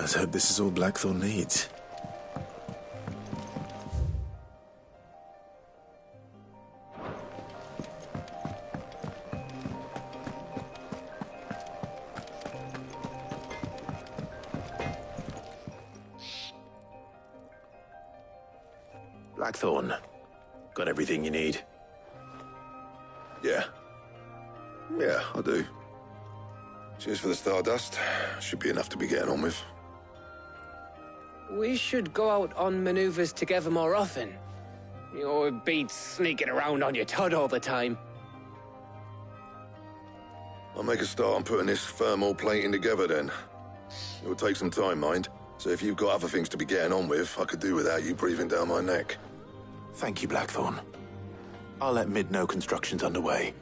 Let's hope this is all Blackthorn needs. Blackthorn, got everything you need? Yeah, I do. Cheers for the stardust. Should be enough to be getting on with. We should go out on maneuvers together more often. It beats sneaking around on your Todd all the time. I'll make a start on putting this thermal plating together then. It will take some time, mind. So if you've got other things to be getting on with, I could do without you breathing down my neck. Thank you, Blackthorn. I'll let Mid know construction's underway.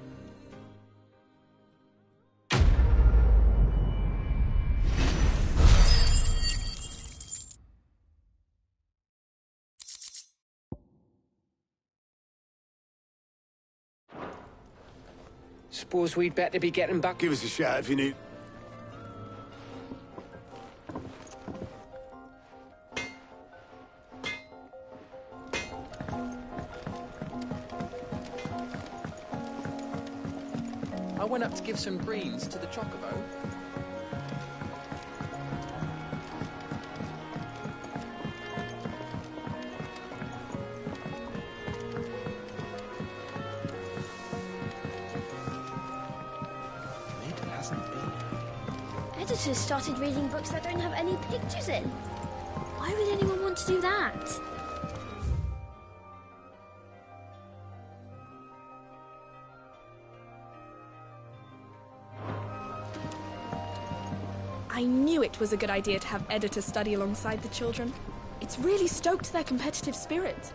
Suppose we'd better be getting back. Give us a shout if you need... I went up to give some greens to the chocobo. Mid hasn't been. Editors started reading books that don't have any pictures in. Why would anyone want to do that? I knew it was a good idea to have editors study alongside the children. It's really stoked their competitive spirit.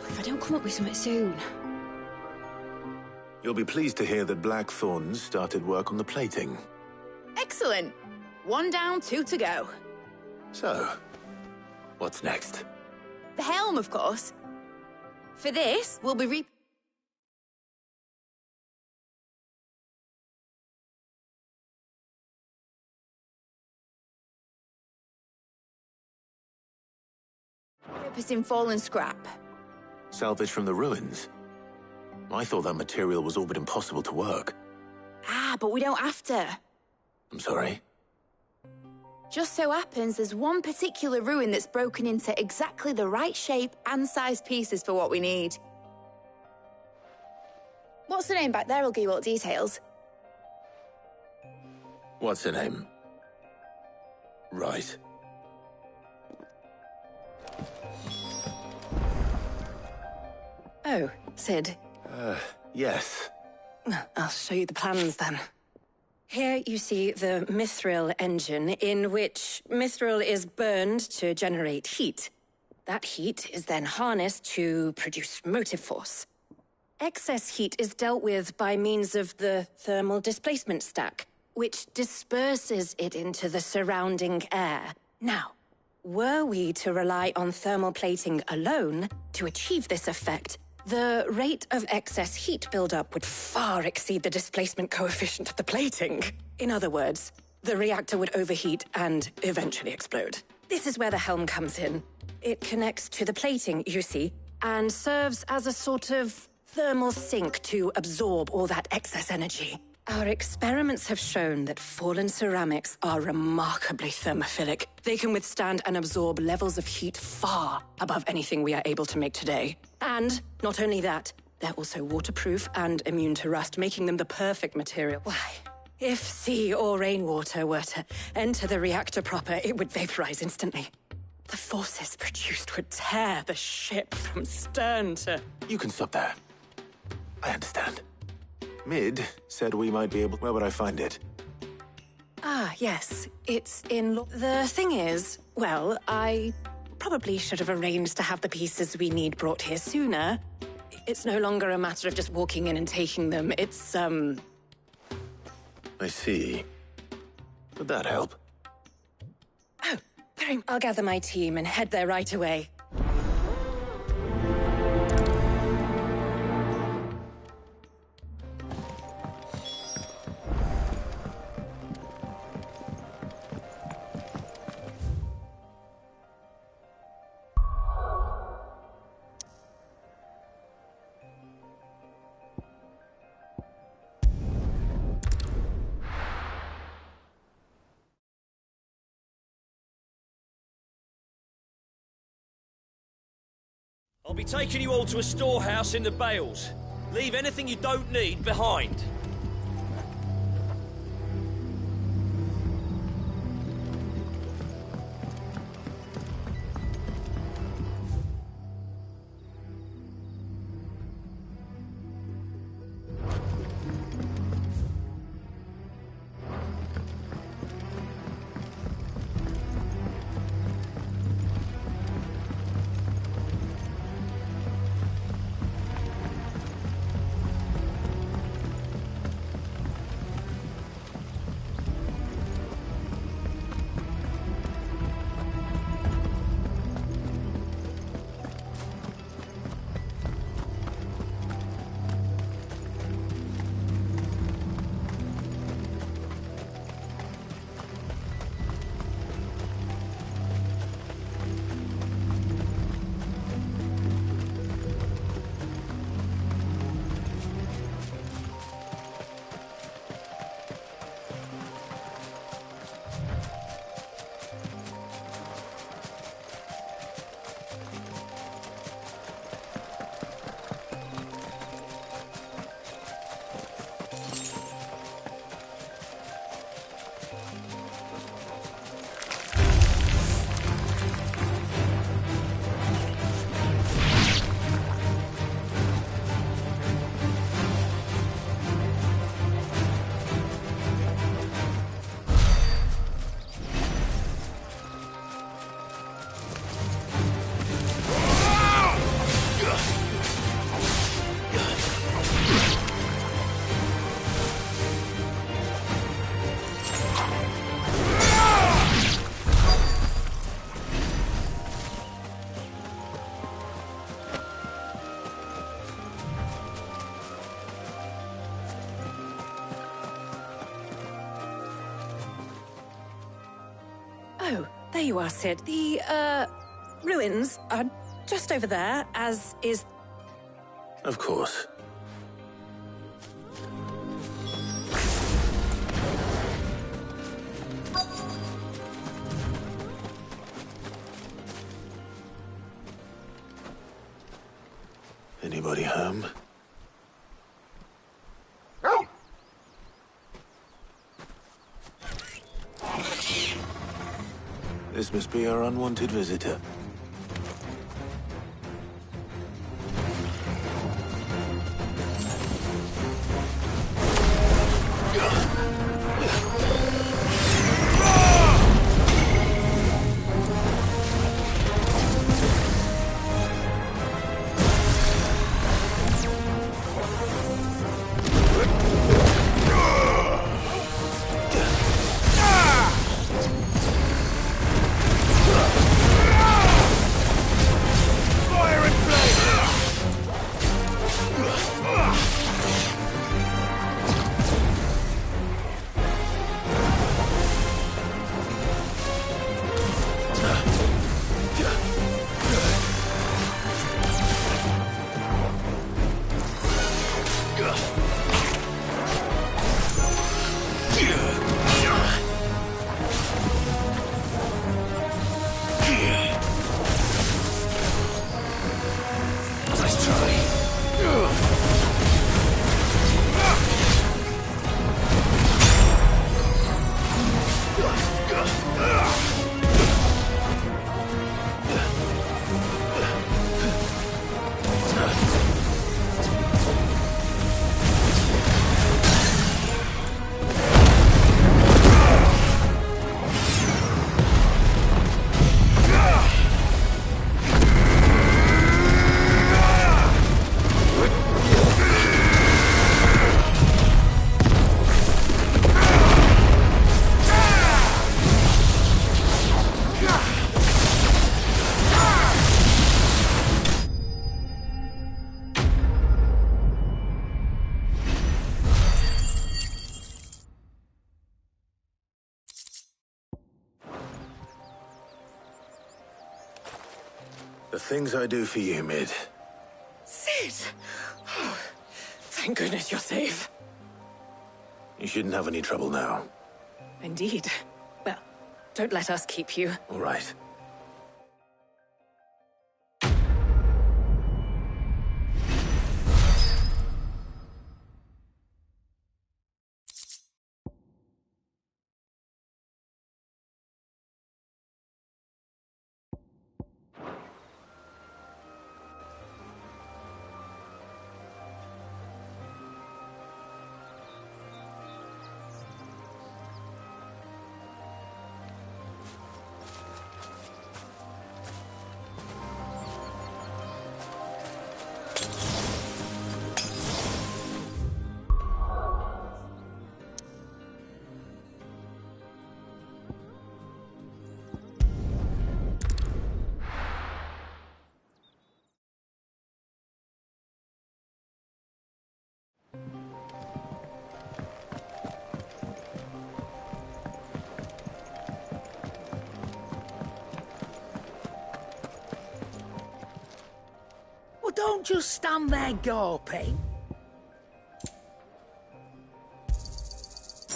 If I don't come up with something soon. You'll be pleased to hear that Blackthorn's started work on the plating. Excellent. 1 down, 2 to go. So, what's next? The helm, of course. For this, we'll be repurposing fallen scrap. Salvage from the ruins? I thought that material was all but impossible to work. Ah, but we don't have to. I'm sorry? Just so happens there's one particular ruin that's broken into exactly the right shape and size pieces for what we need. What's the name back there? I'll give you all the details. What's her name? Right. Oh, Sid. Yes. I'll show you the plans then. Here you see the mithril engine, in which mithril is burned to generate heat. That heat is then harnessed to produce motive force. Excess heat is dealt with by means of the thermal displacement stack, which disperses it into the surrounding air. Now, were we to rely on thermal plating alone to achieve this effect, the rate of excess heat buildup would far exceed the displacement coefficient of the plating. In other words, the reactor would overheat and eventually explode. This is where the helm comes in. It connects to the plating, you see, and serves as a sort of thermal sink to absorb all that excess energy. Our experiments have shown that fallen ceramics are remarkably thermophilic. They can withstand and absorb levels of heat far above anything we are able to make today. And not only that, they're also waterproof and immune to rust, making them the perfect material. Why, if sea or rainwater were to enter the reactor proper, it would vaporize instantly. The forces produced would tear the ship from stern to... You can stop there. I understand. Mid said we might be able... Where would I find it? Ah, yes. It's in... The thing is, well, I probably should have arranged to have the pieces we need brought here sooner. It's no longer a matter of just walking in and taking them. It's, I see. Would that help? Oh, I'll gather my team and head there right away. I'll be taking you all to a storehouse in the Bales. Leave anything you don't need behind. Oh, there you are, Sid. The, ruins are just over there, as is... Of course. Anybody home? This must be our unwanted visitor. The things I do for you, Mid. Sid! Oh, thank goodness you're safe. You shouldn't have any trouble now. Indeed. Well, don't let us keep you. All right. Well, don't just stand there gawping.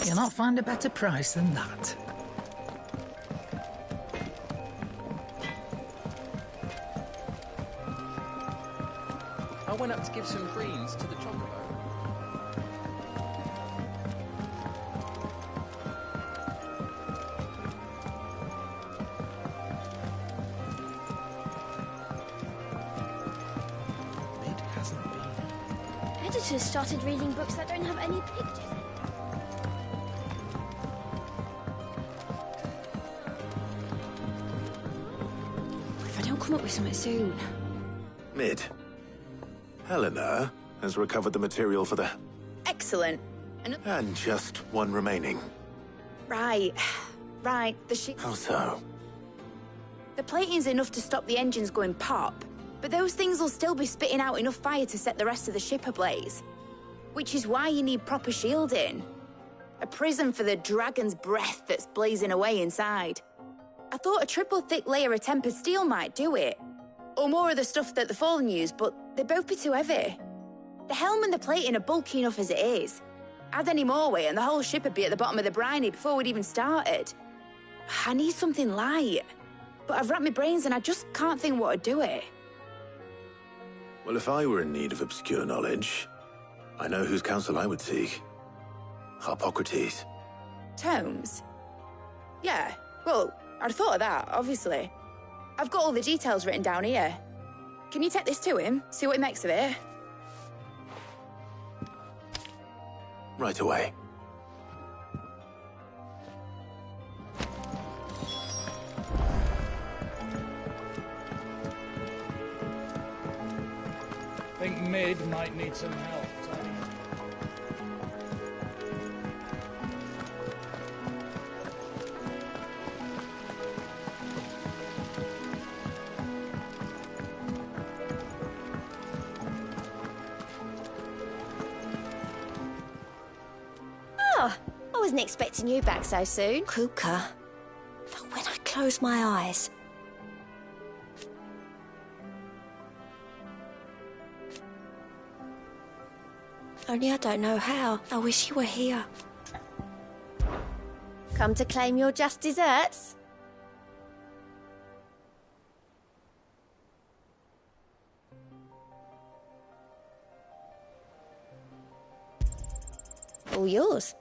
You'll not find a better price than that. I went up to give some greens to the chocobo. Mid hasn't been. Editors started reading books that don't have any pictures in. If I don't come up with something soon. Mid. Helena has recovered the material for the... Excellent. And just one remaining. Right. Right. The ship. How so? The plating's enough to stop the engines going pop, but those things will still be spitting out enough fire to set the rest of the ship ablaze. Which is why you need proper shielding. A prison for the dragon's breath that's blazing away inside. I thought a triple thick layer of tempered steel might do it. Or more of the stuff that the Fallen use, but they'd both be too heavy. The helm and the plating are bulky enough as it is. Add any more weight and the whole ship would be at the bottom of the briny before we'd even started. I need something light. But I've racked my brains and I just can't think what would do it. Well, if I were in need of obscure knowledge, I know whose counsel I would seek. Harpocrates. Tomes? Yeah, well, I'd thought of that, obviously. I've got all the details written down here. Can you take this to him, see what he makes of it? Right away. Think Mid might need some help, Tony. Oh, I wasn't expecting you back so soon. Kuka. But when I close my eyes... Only I don't know how. I wish you were here. Come to claim your just desserts? All yours.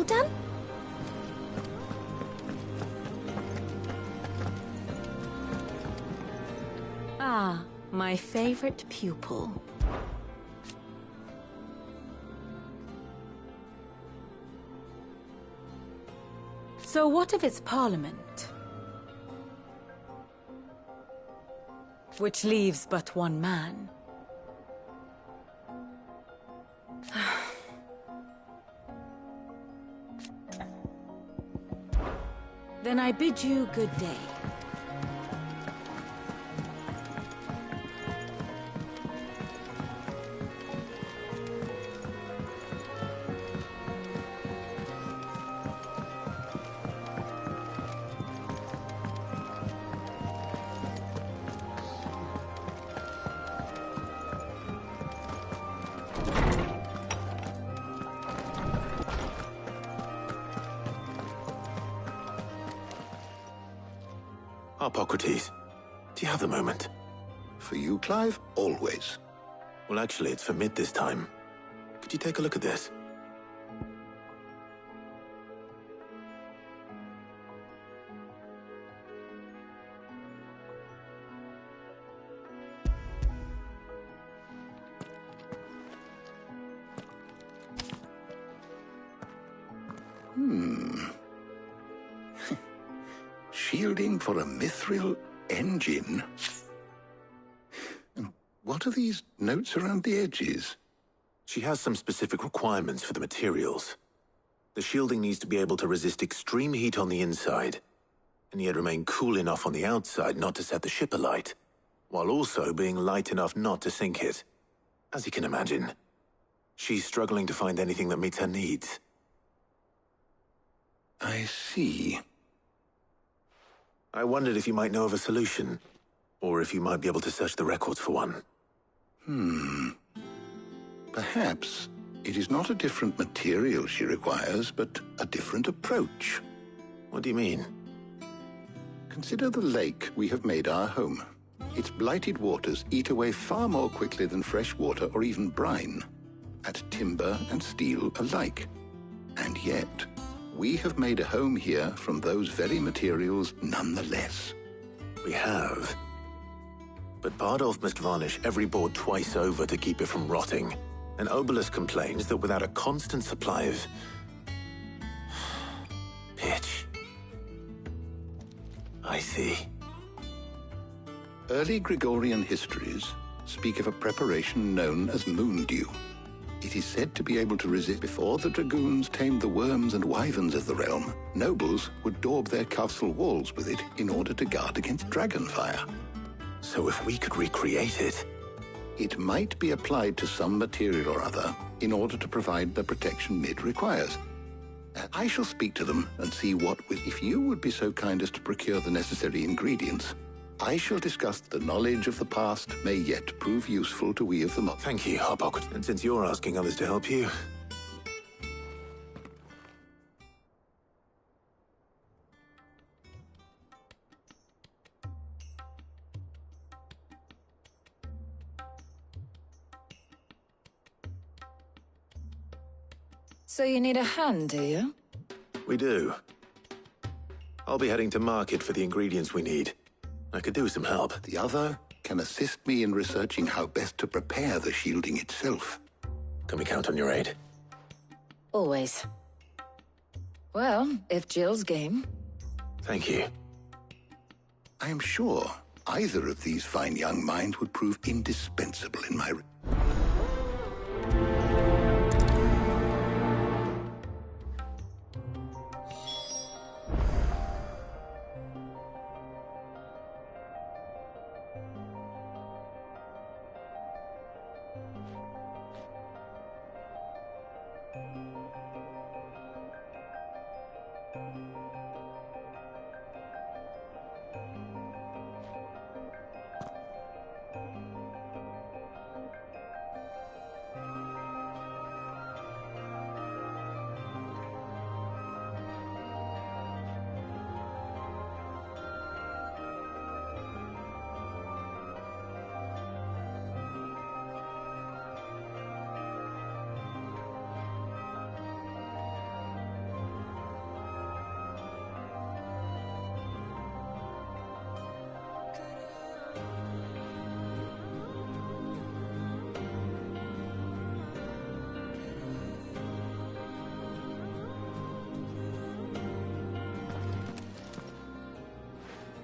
all done? Ah, my favorite pupil. So what of its parliament? Which leaves but one man. Then I bid you good day. Hippocrates, do you have a moment? For you, Clive? Always. Well, actually, it's for mid this time. Could you take a look at this? Shielding for a mithril engine? What are these notes around the edges? She has some specific requirements for the materials. The shielding needs to be able to resist extreme heat on the inside, and yet remain cool enough on the outside not to set the ship alight, while also being light enough not to sink it. As you can imagine, she's struggling to find anything that meets her needs. I see. I wondered if you might know of a solution, or if you might be able to search the records for one. Perhaps it is not a different material she requires, but a different approach. What do you mean? Consider the lake we have made our home. Its blighted waters eat away far more quickly than fresh water or even brine, at timber and steel alike. And yet, we have made a home here from those very materials nonetheless. We have. But Bardolph must varnish every board twice over to keep it from rotting. And Obelisk complains that without a constant supply of pitch. I see. Early Gregorian histories speak of a preparation known as moondew. It is said to be able to resist. Before the dragoons tamed the worms and wyverns of the realm, nobles would daub their castle walls with it in order to guard against dragonfire. So if we could recreate it... It might be applied to some material or other in order to provide the protection Mid requires. I shall speak to them and see what... If you would be so kind as to procure the necessary ingredients, I shall discuss the knowledge of the past may yet prove useful to we of the modern. Thank you, Hippocrates. And since you're asking others to help you... So you need a hand, do you? We do. I'll be heading to market for the ingredients we need. I could do with some help. The other can assist me in researching how best to prepare the shielding itself. Can we count on your aid? Always. Well, if Jill's game. Thank you. I am sure either of these fine young minds would prove indispensable in my...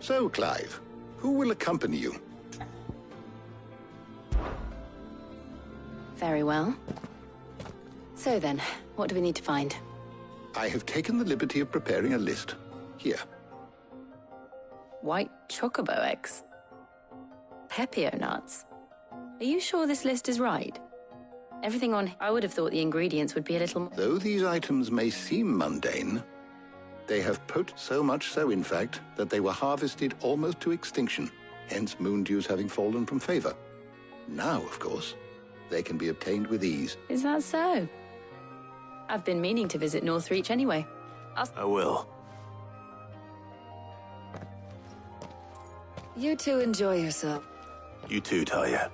So, Clive, who will accompany you? Very well. So then, what do we need to find? I have taken the liberty of preparing a list. Here. White chocobo eggs. Pepio nuts. Are you sure this list is right? Everything on... I would have thought the ingredients would be a little more... Though these items may seem mundane, they have so much so, in fact, that they were harvested almost to extinction, hence moon dews having fallen from favor. Now, of course, they can be obtained with ease. Is that so? I've been meaning to visit Northreach anyway. I will. You two enjoy yourself. You too, Talia.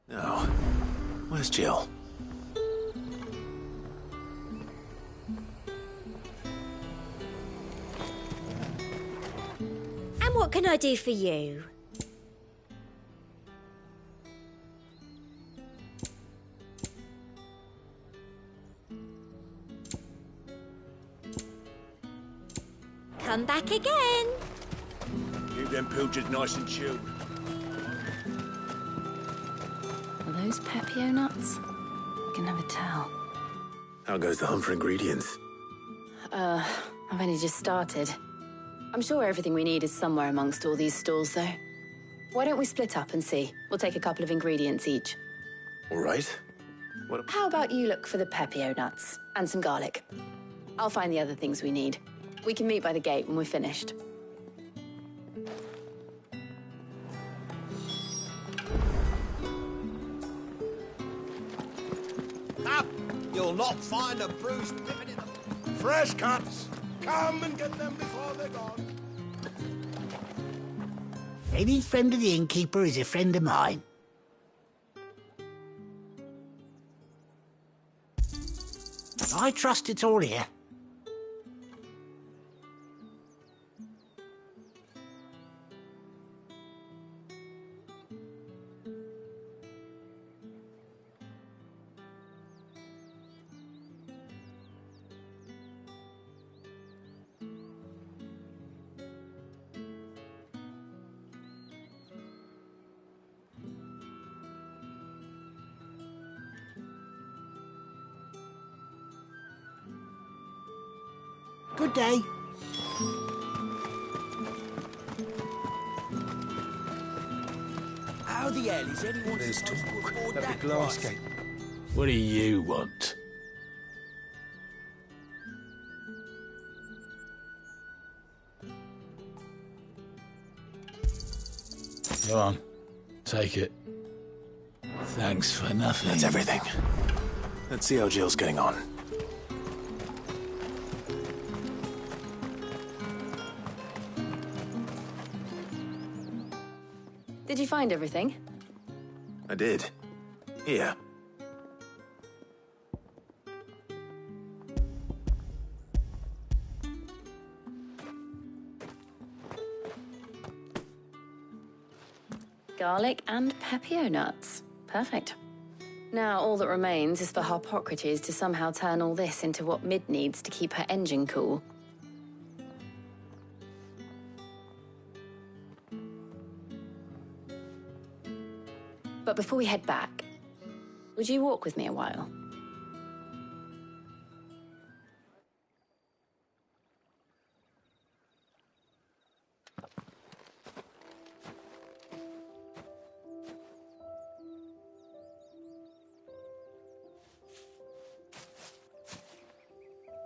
Now, where's Jill? And what can I do for you? Come back again. Keep them pilchards nice and chilled. Are those Pepio nuts? I can never tell. How goes the hunt for ingredients? I've only just started. I'm sure everything we need is somewhere amongst all these stalls, though. Why don't we split up and see? We'll take a couple of ingredients each. All right. What... How about you look for the Pepio nuts and some garlic? I'll find the other things we need. We can meet by the gate when we're finished. Up! You'll not find a bruised pippin in the... Fresh cuts! Come and get them before they're gone. Any friend of the innkeeper is a friend of mine. I trust it's all here. Good day. How the hell is anyone supposed to afford that glass price? gate. What do you want? Go on, take it. Thanks for nothing. That's everything. Let's see how Jill's getting on. Did you find everything? I did. Here. Garlic and Pepio nuts. Perfect. Now all that remains is for Harpocrates to somehow turn all this into what Mid needs to keep her engine cool. But before we head back, would you walk with me a while?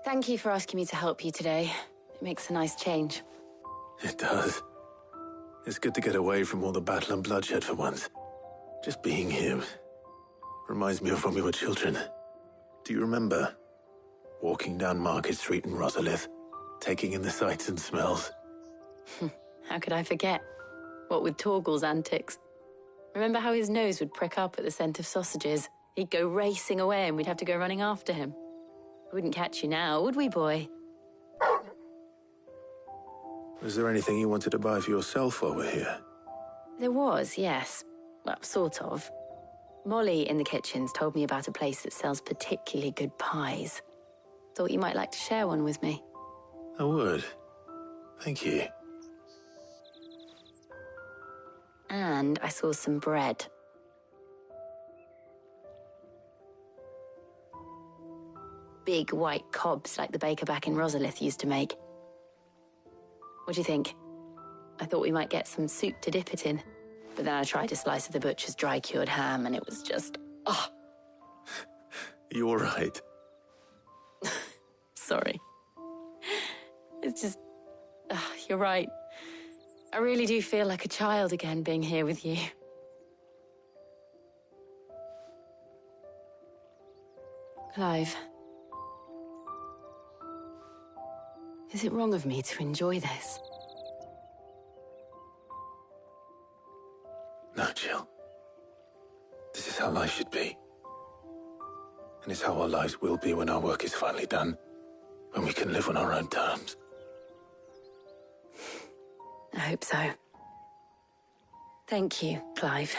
Thank you for asking me to help you today. It makes a nice change. It does. It's good to get away from all the battle and bloodshed for once. Just being here reminds me of when we were children. Do you remember? Walking down Market Street in Rosalith, taking in the sights and smells. How could I forget? What with Torgal's antics. Remember how his nose would prick up at the scent of sausages? He'd go racing away and we'd have to go running after him. Wouldn't catch you now, would we, boy? Is there anything you wanted to buy for yourself while we're here? There was, yes. Well, sort of. Molly in the kitchens told me about a place that sells particularly good pies. Thought you might like to share one with me. I would. Thank you. And I saw some bread. Big white cobs like the baker back in Rosalith used to make. What do you think? I thought we might get some soup to dip it in. But then I tried a slice of the butcher's dry-cured ham and it was just... oh. You all right? Sorry. It's just... you're right. I really do feel like a child again being here with you. Clive. Is it wrong of me to enjoy this? No, Jill. This is how life should be. And it's how our lives will be when our work is finally done. When we can live on our own terms. I hope so. Thank you, Clive.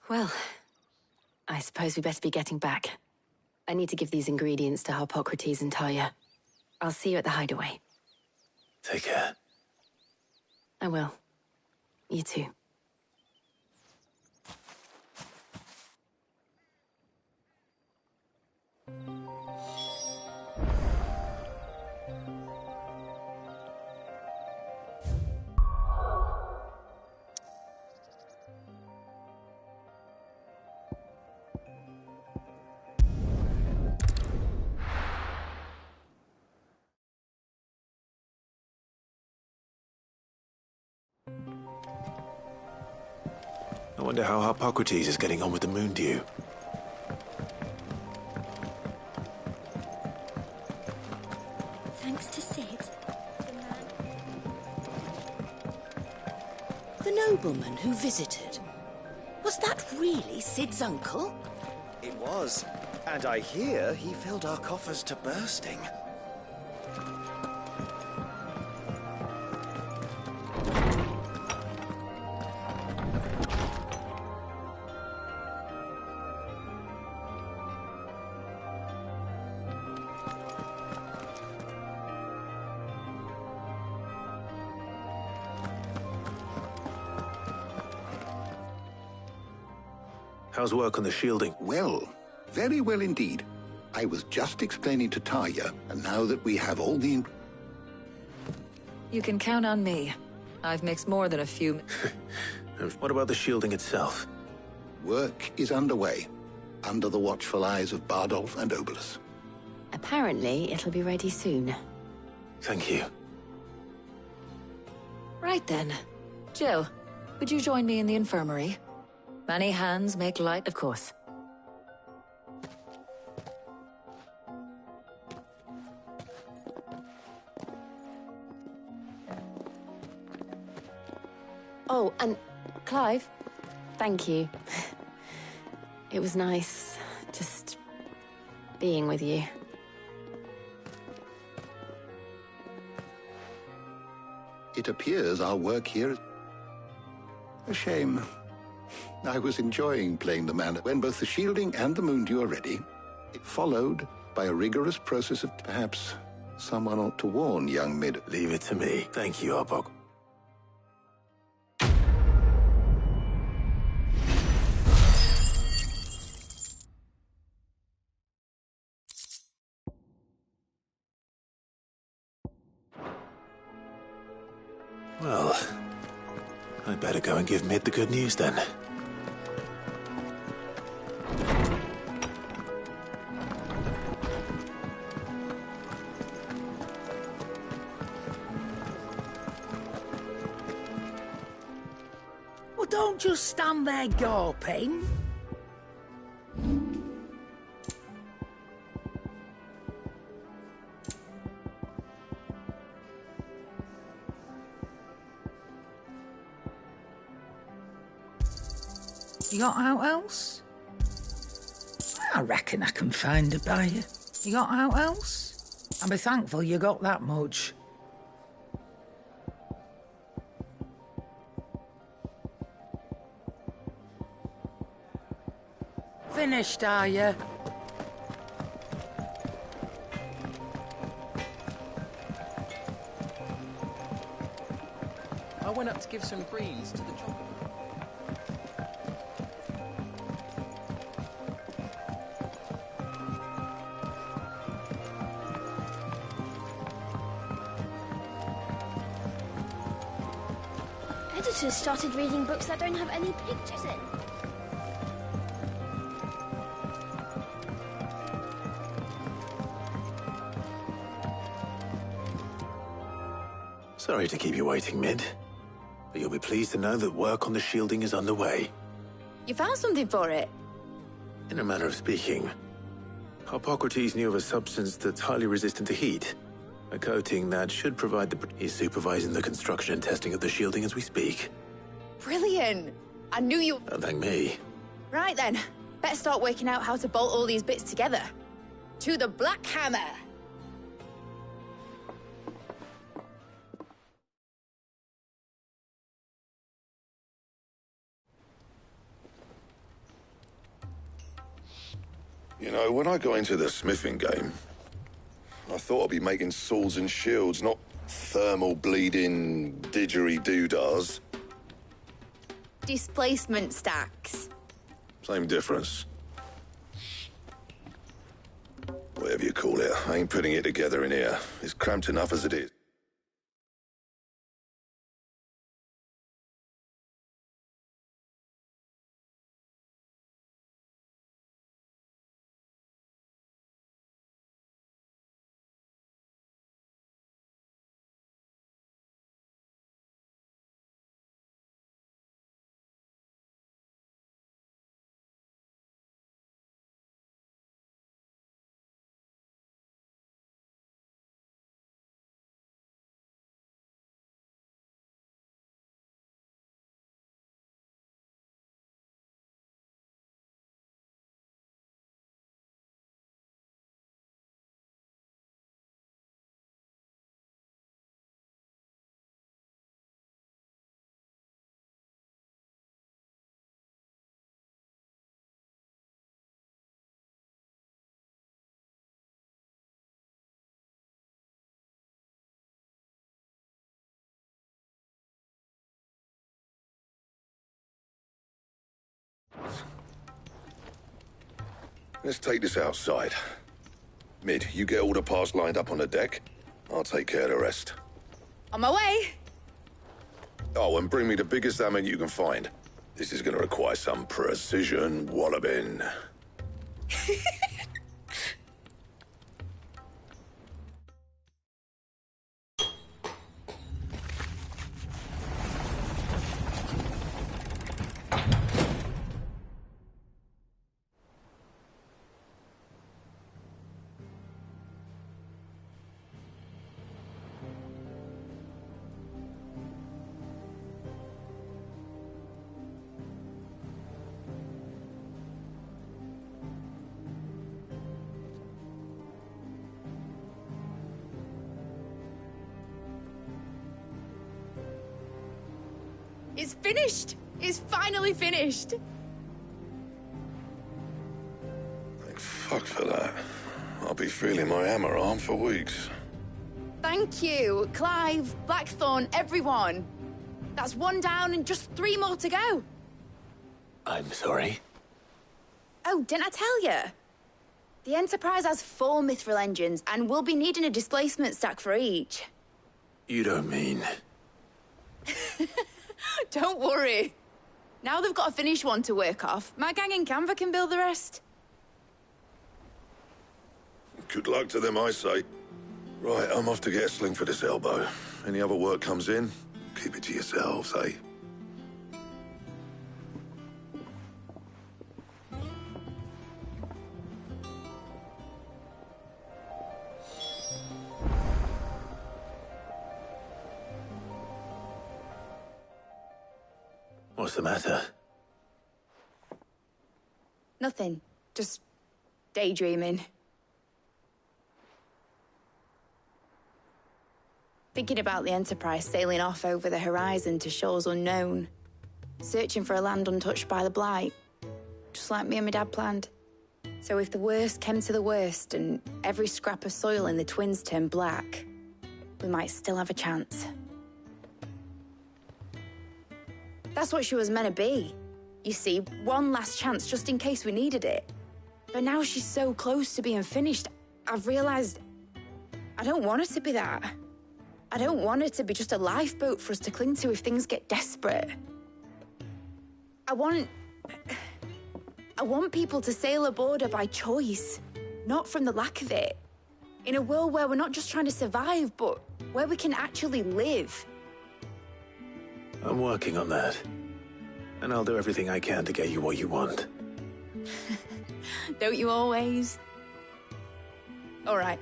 Well, I suppose we better be getting back. I need to give these ingredients to Harpocrates and Talia. I'll see you at the hideaway. Take care. I will. You too. I wonder how Harpocrates is getting on with the moon dew. Thanks to Sid. The nobleman who visited. Was that really Sid's uncle? It was. And I hear he filled our coffers to bursting. How's work on the shielding? Well, very well indeed. I was just explaining to Talia, and now that we have all the... You can count on me. I've mixed more than a few... What about the shielding itself? Work is underway, under the watchful eyes of Bardolph and Obolus. Apparently, it'll be ready soon. Thank you. Right then. Jill, would you join me in the infirmary? Many hands make light, of course. Oh, and Clive, thank you. It was nice, just being with you. It appears our work here is... a shame. I was enjoying playing the man when both the shielding and the moondew are ready. It followed by a rigorous process of perhaps someone ought to warn young Mid. Leave it to me. Thank you, Harpoc. Well, I'd better go and give Mid the good news then. Well, don't just just stand there gawping? You got out else? I reckon I can find a buyer. You got out else? I'll be thankful you got that much. Finished, are you? I went up to give some greens to the chocolate. Editors started reading books that don't have any pictures in. Sorry to keep you waiting, Mid. But you'll be pleased to know that work on the shielding is underway. You found something for it? In a manner of speaking, Harpocrates knew of a substance that's highly resistant to heat. A coating that should provide the... He's supervising the construction and testing of the shielding as we speak. Brilliant! I knew you... Don't thank me. Right then, better start working out how to bolt all these bits together. To the Black Hammer! You know, when I got into the smithing game, I thought I'd be making swords and shields, not thermal bleeding didgeridoo-dahs. Displacement stacks. Same difference. Whatever you call it, I ain't putting it together in here. It's cramped enough as it is. Let's take this outside. Mid, you get all the parts lined up on the deck. I'll take care of the rest. On my way! Oh, and bring me the biggest hammer you can find. This is gonna require some precision walloping. It's finished! It's finally finished! Thank fuck for that. I'll be feeling my hammer arm for weeks. Thank you, Clive, Blackthorn, everyone. That's one down and just 3 more to go. I'm sorry? Oh, didn't I tell you? The Enterprise has 4 mithril engines, and we'll be needing a displacement stack for each. You don't mean... Don't worry. Now they've got a finished one to work off, my gang in Canva can build the rest. Good luck to them, I say. Right, I'm off to get a sling for this elbow. Any other work comes in, keep it to yourselves, eh? What's the matter? Nothing. Just daydreaming. Thinking about the Enterprise sailing off over the horizon to shores unknown. Searching for a land untouched by the Blight. Just like me and my dad planned. So if the worst came to the worst and every scrap of soil in the Twins turned black, we might still have a chance. That's what she was meant to be. You see, one last chance just in case we needed it. But now she's so close to being finished, I've realised I don't want her to be that. I don't want her to be just a lifeboat for us to cling to if things get desperate. I want people to sail aboard her by choice, not from the lack of it. In a world where we're not just trying to survive, but where we can actually live. I'm working on that. And I'll do everything I can to get you what you want. Don't you always? All right.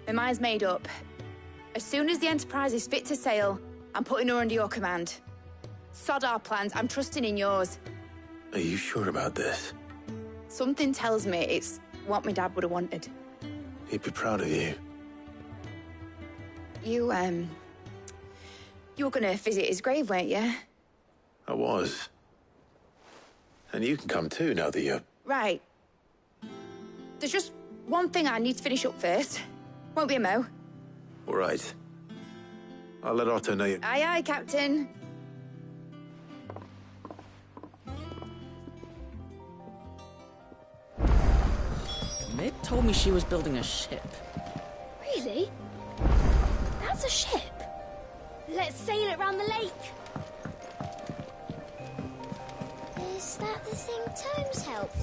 My mind's made up. As soon as the Enterprise is fit to sail, I'm putting her under your command. Sod our plans, I'm trusting in yours. Are you sure about this? Something tells me it's what my dad would have wanted. He'd be proud of you. You were gonna visit his grave, weren't you? I was. And you can come too, now that you're... Right. There's just one thing I need to finish up first. Won't be a mo. All right. I'll let Otto know you... Aye, aye, Captain. Mid told me she was building a ship. Really? That's a ship? Let's sail it round the lake. Is that the thing Tomes helped?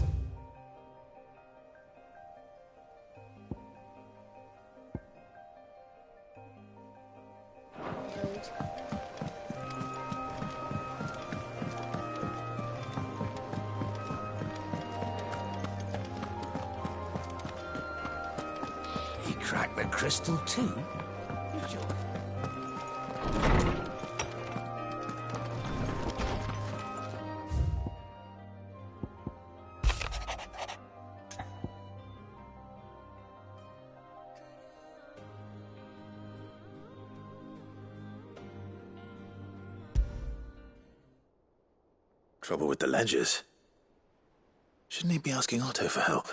He cracked the crystal too? Trouble with the ledgers. Shouldn't he be asking Otto for help?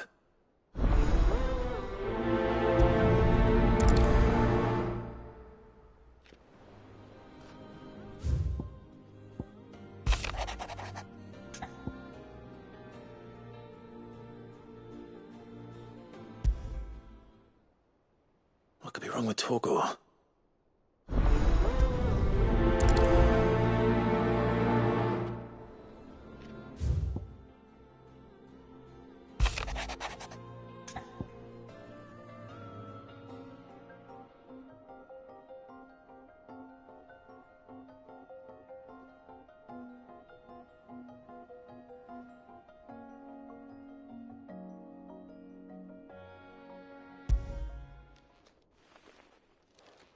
What could be wrong with Torgor?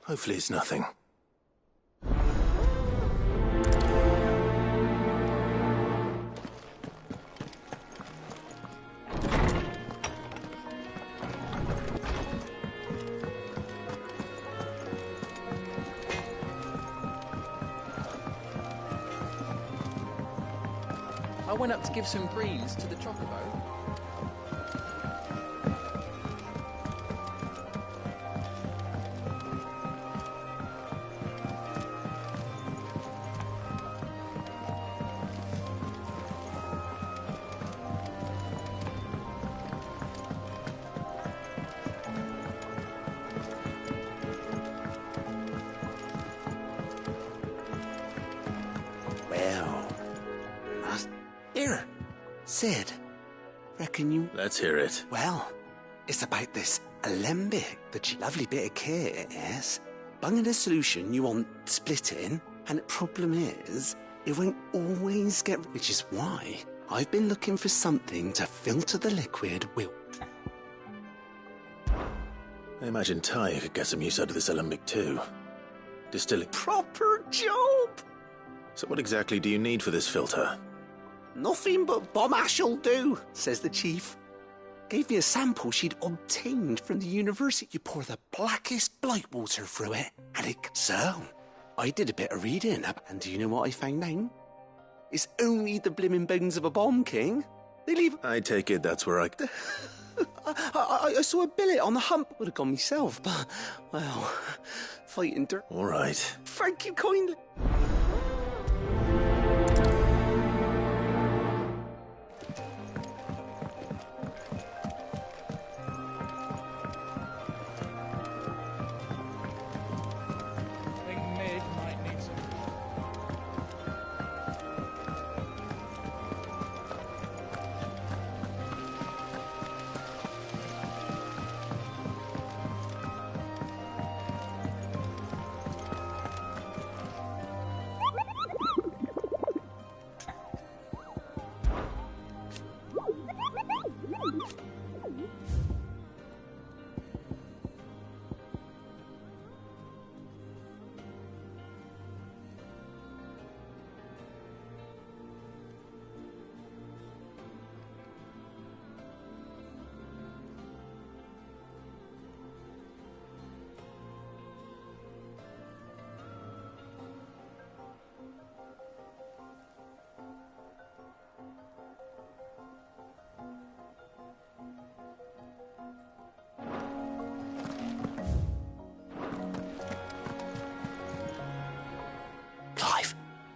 Hopefully it's nothing. I went up to give some greens to the chocobo. Here, Sid. Reckon you... Let's hear it. Well, it's about this alembic, the lovely bit of kit, yes. Bunging a solution you want splitting, and the problem is, it won't always get... Which is why I've been looking for something to filter the liquid with... I imagine Ty could get some use out of this alembic too. Distill it... Proper job! So what exactly do you need for this filter? Nothing but bomb ash'll do, says the chief. Gave me a sample she'd obtained from the university. You pour the blackest blight water through it, and it... So, I did a bit of reading, and do you know what I found now? It's only the blimmin' bones of a bomb king. They leave... I take it that's where I saw a billet on the hump. Would have gone myself, but, well, fighting dirt. All right. Thank you kindly.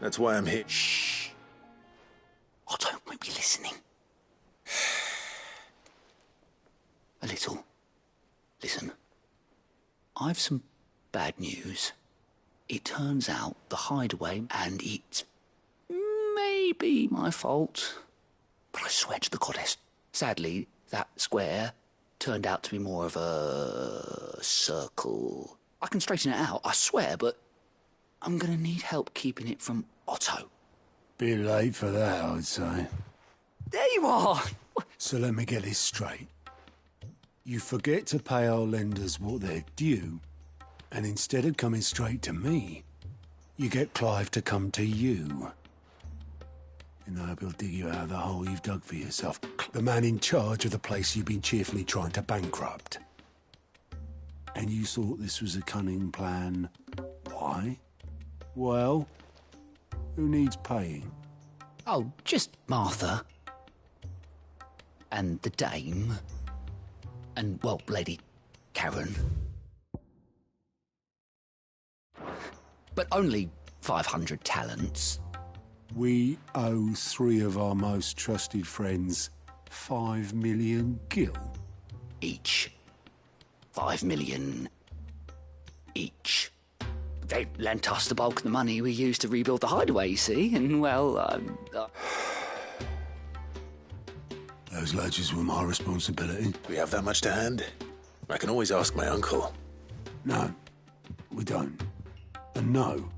That's why I'm here. Shh. Otto won't be listening. A little. Listen. I've some bad news. It turns out the hideaway, and it's maybe my fault, but I swear to the goddess. Sadly, that square turned out to be more of a circle. I can straighten it out, I swear, but I'm gonna need help keeping it from Otto. Bit late for that, I'd say. There you are! So let me get this straight. You forget to pay our lenders what they're due, and instead of coming straight to me, you get Clive to come to you. In the hope he'll dig you out of the hole you've dug for yourself. The man in charge of the place you've been cheerfully trying to bankrupt. And you thought this was a cunning plan. Why? Well, who needs paying? Oh, just Martha. And the dame. And, well, Lady Karen. But only 500 talents. We owe 3 of our most trusted friends 5 million gil. Each. 5 million each. They lent us the bulk of the money we used to rebuild the hideaway, you see, and, well, Those ledgers were my responsibility. Do we have that much to hand? I can always ask my uncle. No, we don't. And no,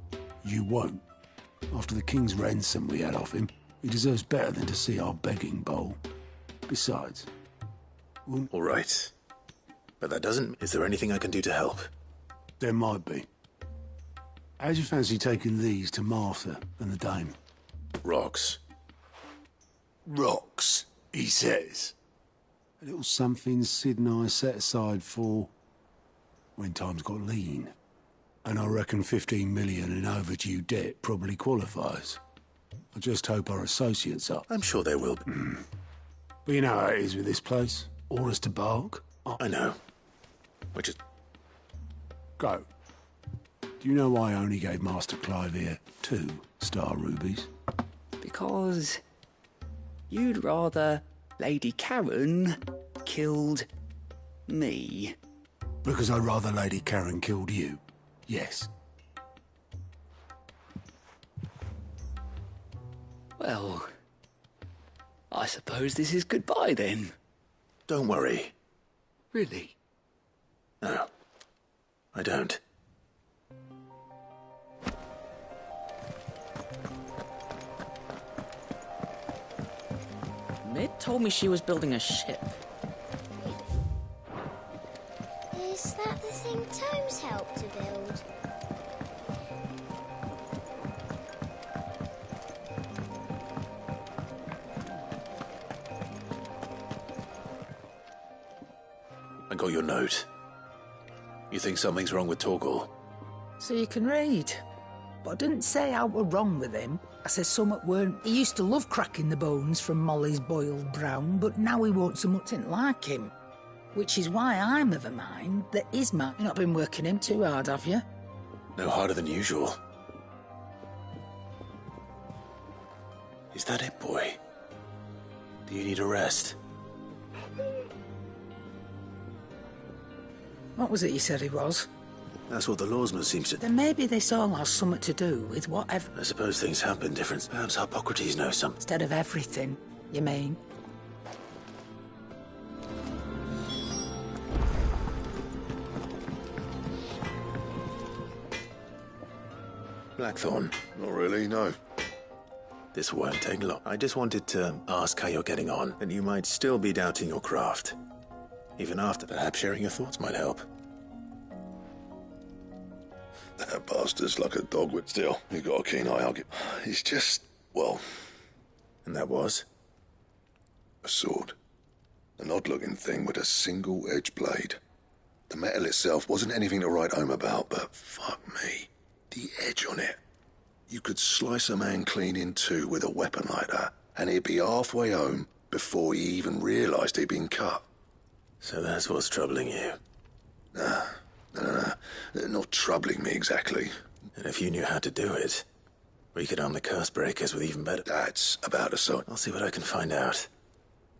you won't. After the king's ransom we had off him, he deserves better than to see our begging bowl. Besides... All right. But that doesn't... Is there anything I can do to help? There might be. How'd you fancy taking these to Martha and the dame? Rocks. Rocks, he says. A little something Sid and I set aside for... when times got lean. And I reckon 15 million in overdue debt probably qualifies. I just hope our associates are. I'm sure they will be. But you know how it is with this place. Orders to bark. I know. Which is... Go. Do you know why I only gave Master Clive here 2 star rubies? because you'd rather Lady Karen killed me. Because I'd rather Lady Karen killed you, yes. Well, I suppose this is goodbye then. Don't worry. Really? No, I don't. Mid told me she was building a ship. Is that the thing Tomes helped to build? I got your note. You think something's wrong with Torgal? So you can read. But I didn't say how we're wrong with him. I said something weren't. He used to love cracking the bones from Molly's boiled brown, but now he won't so much didn't like him. Which is why I'm of a mind that his man... You've not been working him too hard, have you? No harder than usual. Is that it, boy? Do you need a rest? What was it you said he was? That's what the lawsman seems to... Then maybe this all has something to do with whatever... I suppose things happen different. Perhaps Hippocrates knows something. Instead of everything, you mean? Blackthorn. Not really, no. This won't take long. I just wanted to ask how you're getting on, and you might still be doubting your craft. Even after, perhaps sharing your thoughts might help. That bastard's like a dog with still. You got a keen eye, I'll get... He's just, well... And that was? A sword. An odd-looking thing with a single-edged blade. The metal itself wasn't anything to write home about, but fuck me. The edge on it. You could slice a man clean in two with a weapon like that, and he'd be halfway home before he even realised he'd been cut. So that's what's troubling you? Nah. Not troubling me exactly. And if you knew how to do it, we could arm the curse breakers with even better... That's about a sort. I'll see what I can find out.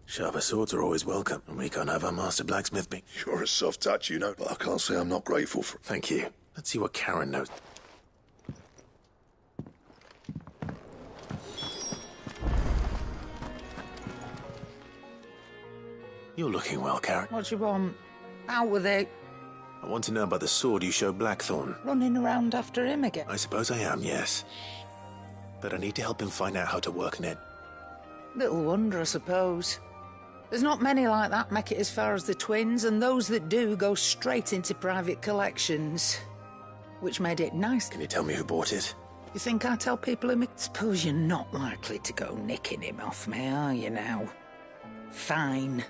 Sharper swords are always welcome, and we can't have our master blacksmith be... You're a soft touch, you know, but I can't say I'm not grateful for... Thank you. Let's see what Karen knows. You're looking well, Karen. What do you want? Out with it. I want to know about the sword you showed Blackthorn. Running around after him again? I suppose I am, yes. But I need to help him find out how to work an edge. Little wonder, I suppose. There's not many like that make it as far as the twins, and those that do go straight into private collections. Which made it nice. Can you tell me who bought it? You think I tell people who... Suppose you're not likely to go nicking him off me, are you now? Fine.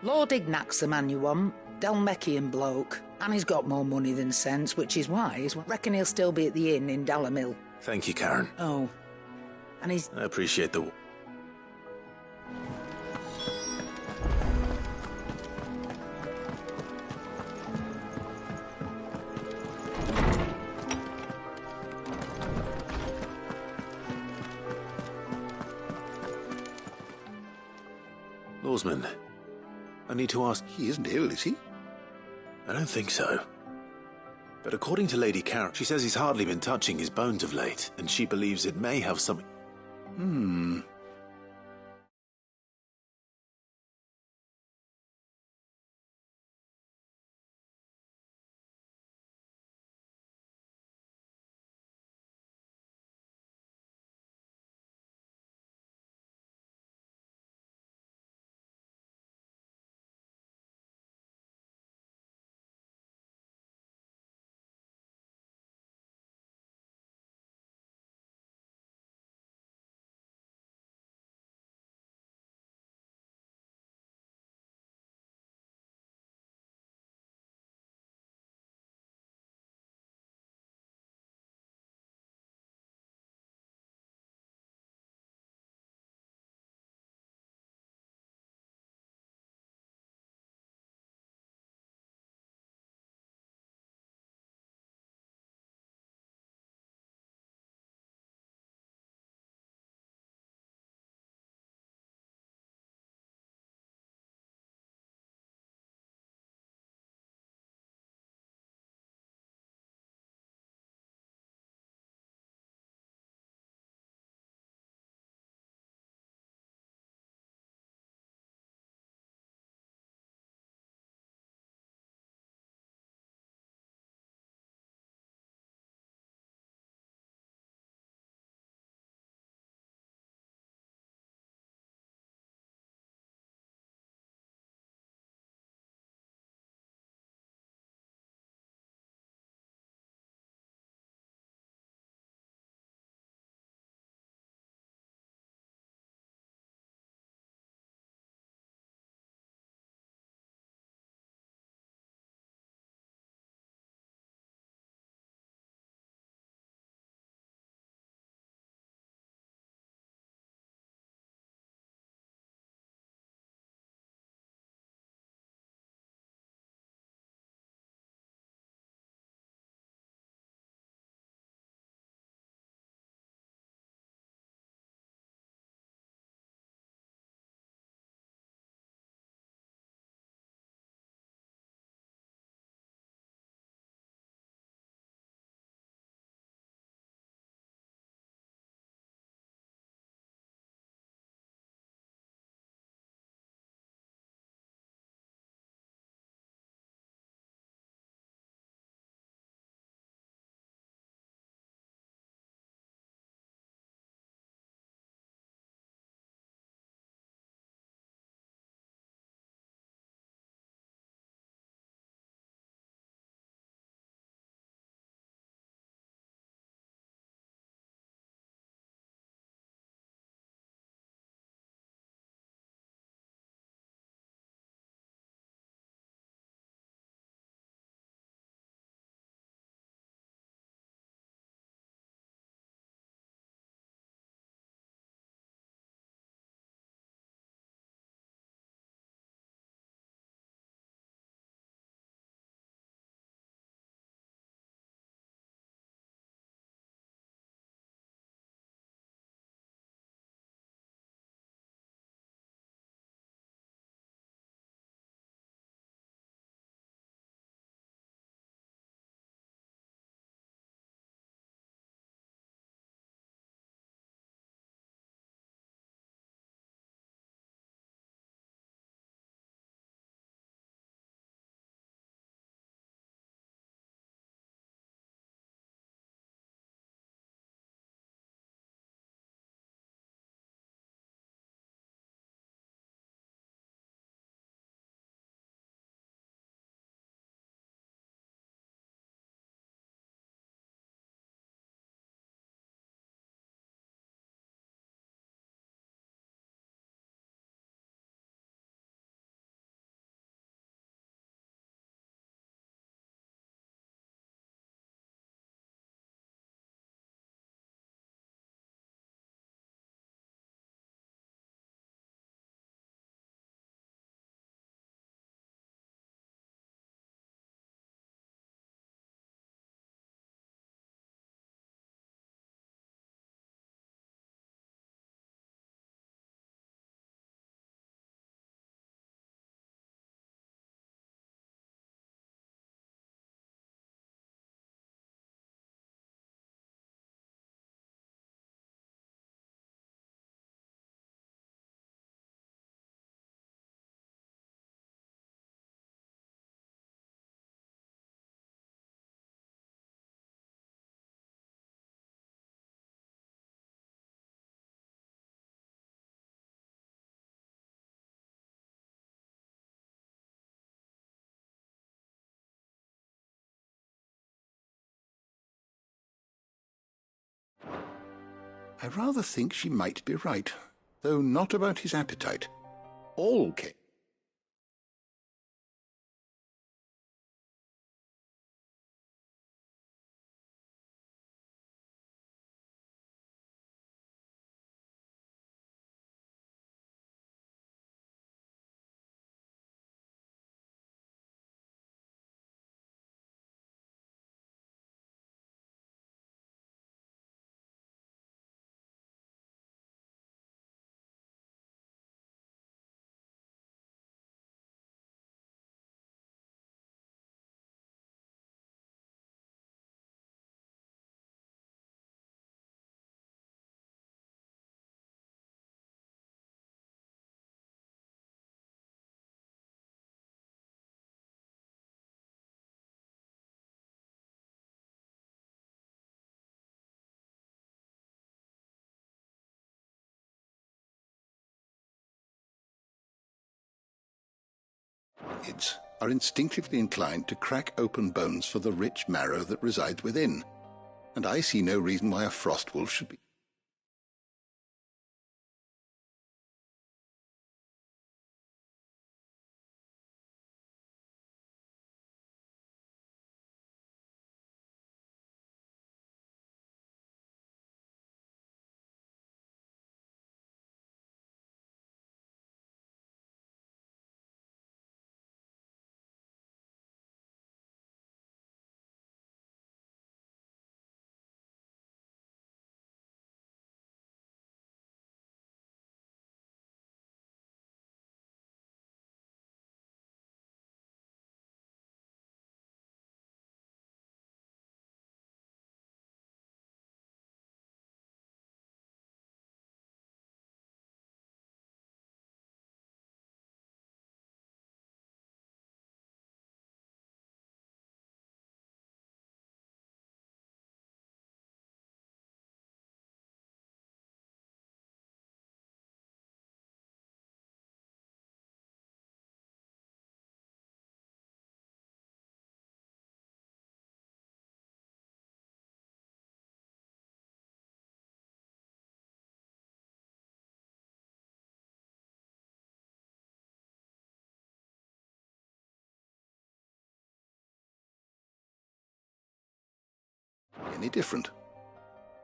Lord Ignac's the man you want. Dalmecian bloke. And he's got more money than sense, which is wise. Reckon he'll still be at the inn in Dalamil. Thank you, Karen. Oh. And he's... I appreciate the... Lawsman, I need to ask... He isn't ill, is he? I don't think so. But according to Lady Karen, she says he's hardly been touching his bones of late, and she believes it may have something... I rather think she might be right, though not about his appetite. All came. Kids are instinctively inclined to crack open bones for the rich marrow that resides within, and I see no reason why a frost wolf should be. Any different.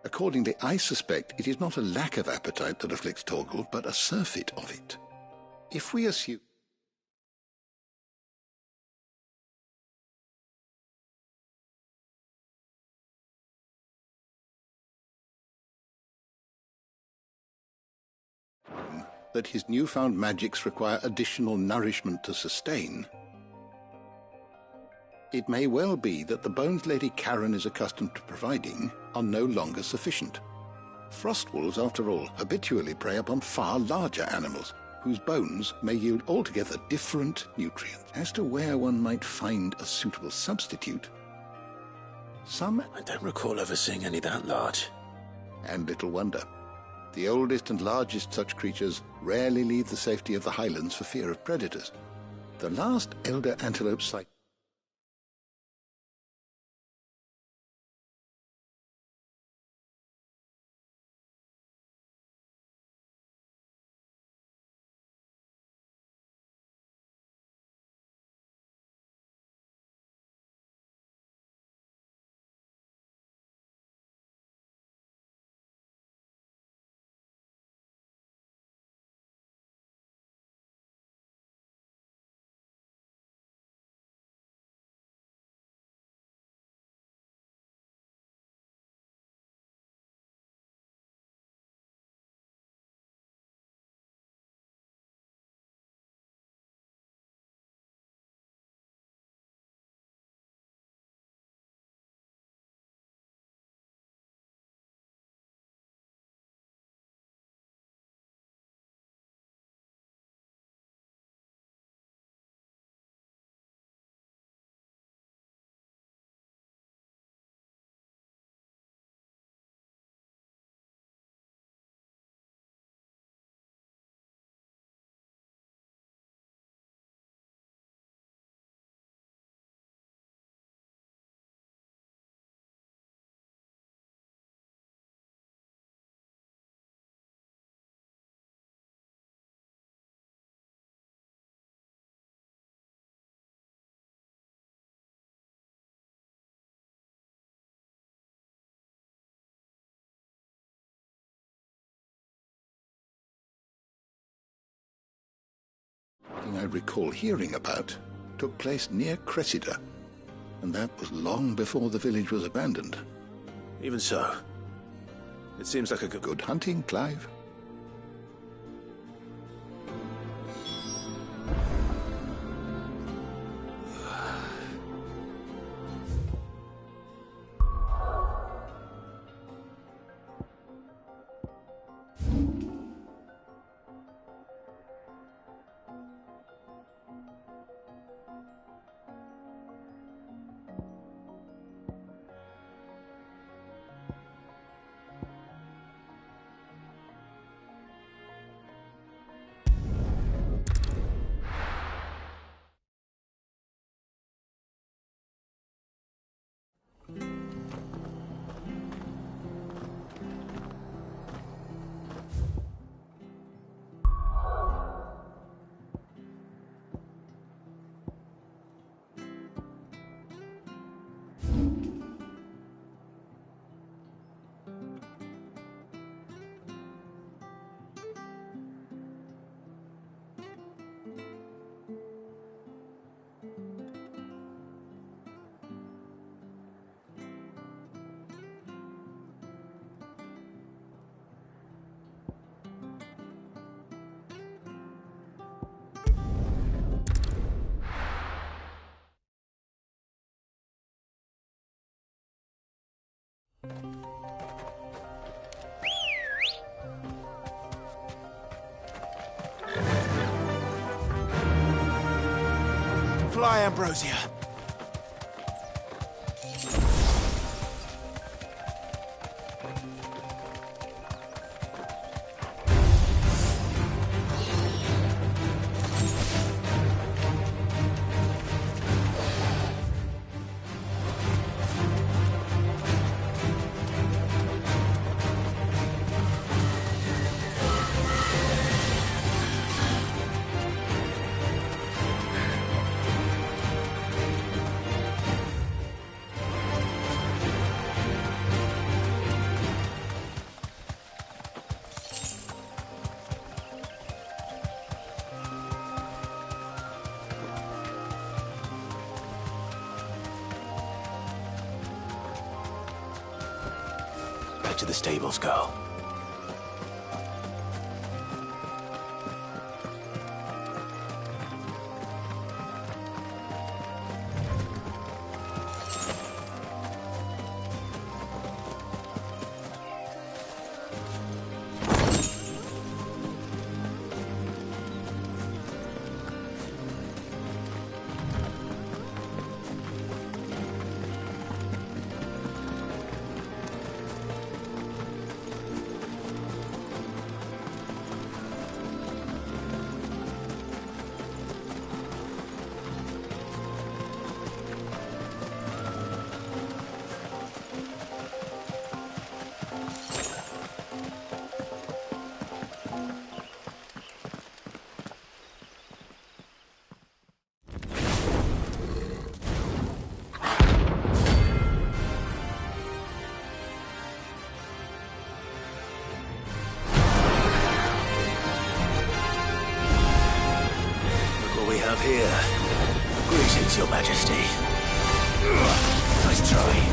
Accordingly, I suspect it is not a lack of appetite that afflicts Torgal, but a surfeit of it. If we assume that his newfound magics require additional nourishment to sustain, it may well be that the bones Lady Karen is accustomed to providing are no longer sufficient. Frost wolves, after all, habitually prey upon far larger animals, whose bones may yield altogether different nutrients. As to where one might find a suitable substitute, I don't recall ever seeing any that large. And little wonder. The oldest and largest such creatures rarely leave the safety of the highlands for fear of predators. The last elder antelope sight thing I recall hearing about took place near Cressida, and that was long before the village was abandoned. Even so, it seems like a good hunting, Clive. Fly, Ambrosia. Back to the stables, girl. Here. Greetings, Your Majesty. Nice try.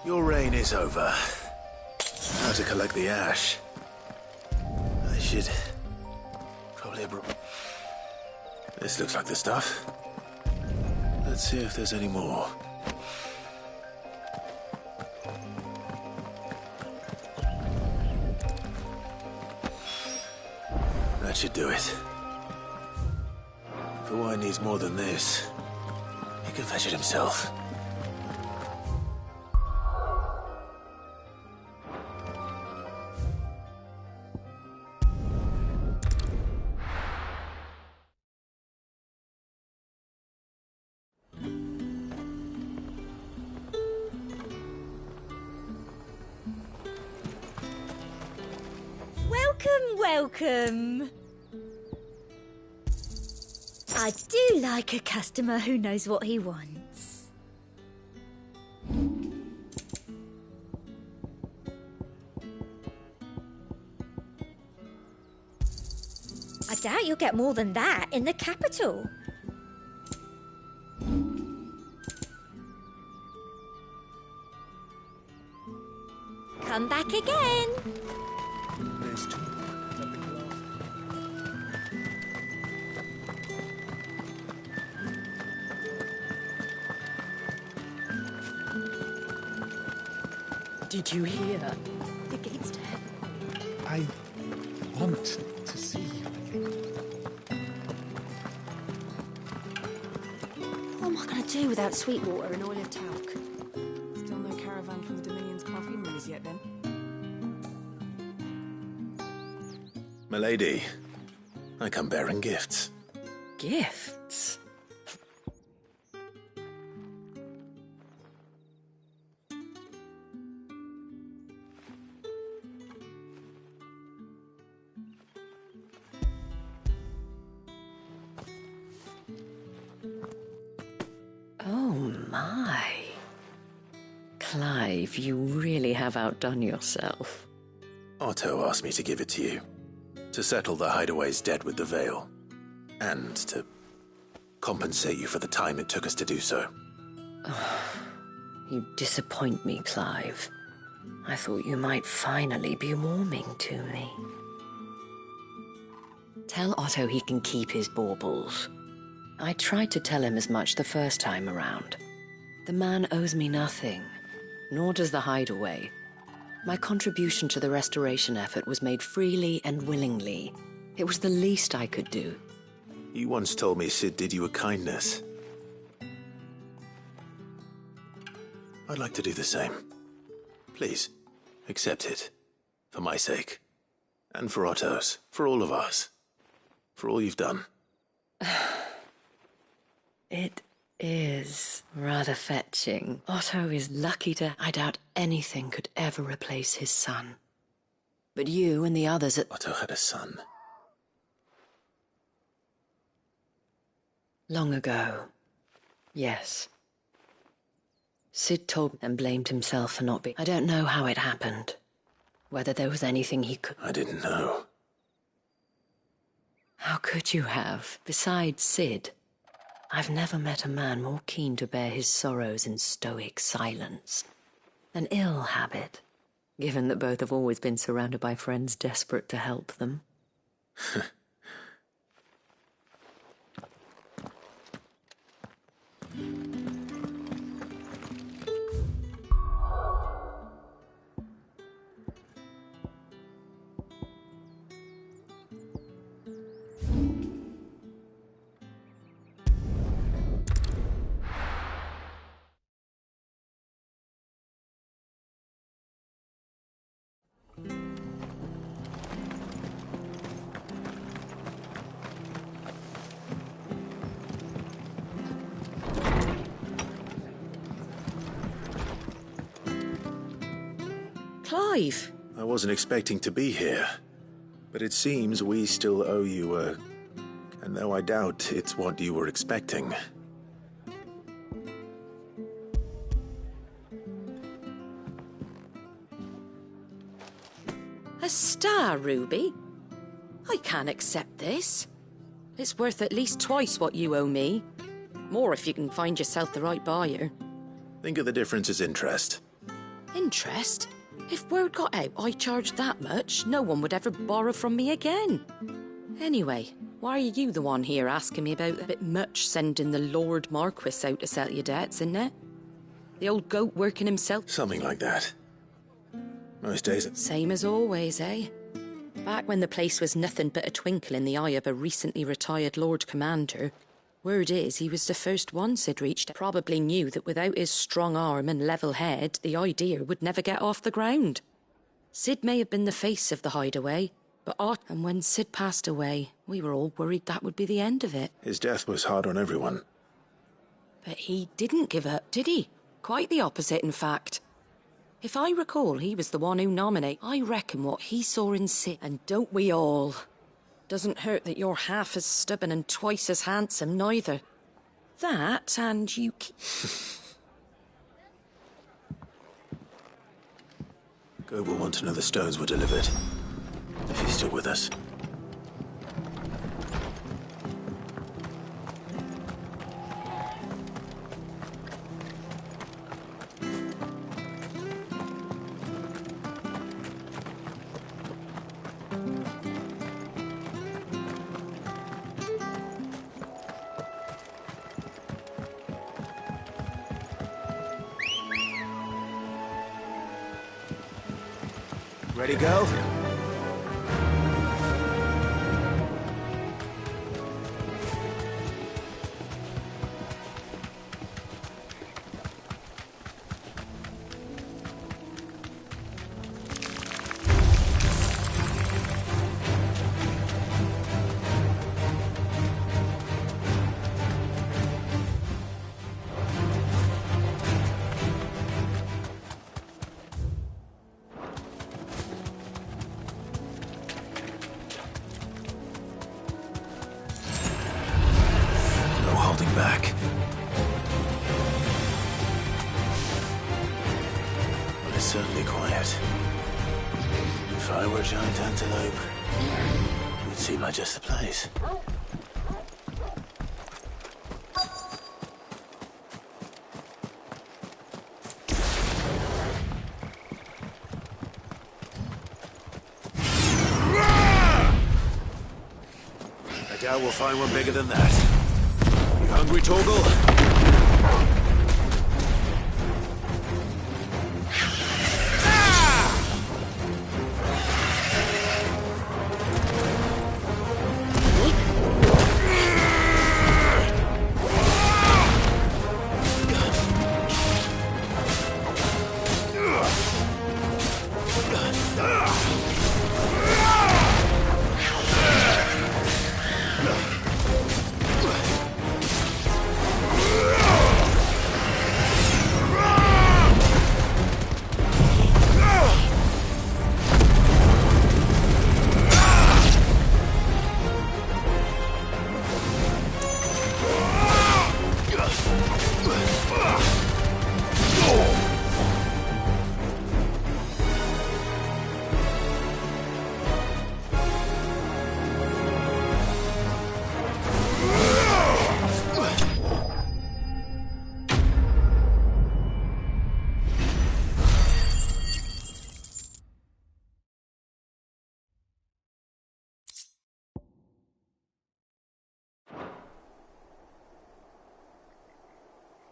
Your reign is over. Now to collect the ash. I should probably have brought... This looks like the stuff. Let's see if there's any more. That should do it. If the wine needs more than this, he can fetch it himself. Welcome. I do like a customer who knows what he wants. I doubt you'll get more than that in the capital. Come back again. There's two. Did you hear? The gates to heaven. I want to see you again. What am I going to do without sweet water and oil of talc? Still no caravan from the Dominion's perfume release yet, then? Milady, I come bearing gifts. Gifts? Oh my. Clive, you really have outdone yourself. Otto asked me to give it to you. To settle the Hideaway's debt with the Veil. And to compensate you for the time it took us to do so. You disappoint me, Clive. I thought you might finally be warming to me. Tell Otto he can keep his baubles. I tried to tell him as much the first time around. The man owes me nothing, nor does the Hideaway. My contribution to the restoration effort was made freely and willingly. It was the least I could do. You once told me Sid did you a kindness. I'd like to do the same. Please, accept it. For my sake. And for Otto's. For all of us. For all you've done. It is rather fetching. Otto is lucky to... I doubt anything could ever replace his son. But you and the others at... Otto had a son. Long ago. Yes. Sid told and blamed himself for not being... I don't know how it happened. Whether there was anything he could... I didn't know. How could you have? Besides Sid... I've never met a man more keen to bear his sorrows in stoic silence. An ill habit, given that both have always been surrounded by friends desperate to help them. Clive! I wasn't expecting to be here. But it seems we still owe you a... And though I doubt it's what you were expecting. A star ruby? I can't accept this. It's worth at least twice what you owe me. More if you can find yourself the right buyer. Think of the difference as interest. Interest? If word got out I charged that much, no one would ever borrow from me again. Anyway, why are you the one here asking me about a bit much sending the Lord Marquis out to settle your debts, isn't it? The old goat working himself? Something like that. Most days... Same as always, eh? Back when the place was nothing but a twinkle in the eye of a recently retired Lord Commander, word is he was the first one Sid reached. Probably knew that without his strong arm and level head, the idea would never get off the ground. Sid may have been the face of the hideaway, but and when Sid passed away, we were all worried that would be the end of it. His death was hard on everyone. But he didn't give up, did he? Quite the opposite, in fact. If I recall, he was the one who nominated. I reckon what he saw in Sid, and don't we all? Doesn't hurt that you're half as stubborn and twice as handsome, neither. That, and you... Goat will want to know the stones were delivered. If he's still with us. Ready, go? Back. Well, it's certainly quiet. If I were a giant antelope, it would seem like just the place. I doubt we'll find one bigger than that. Hungry, Torgal?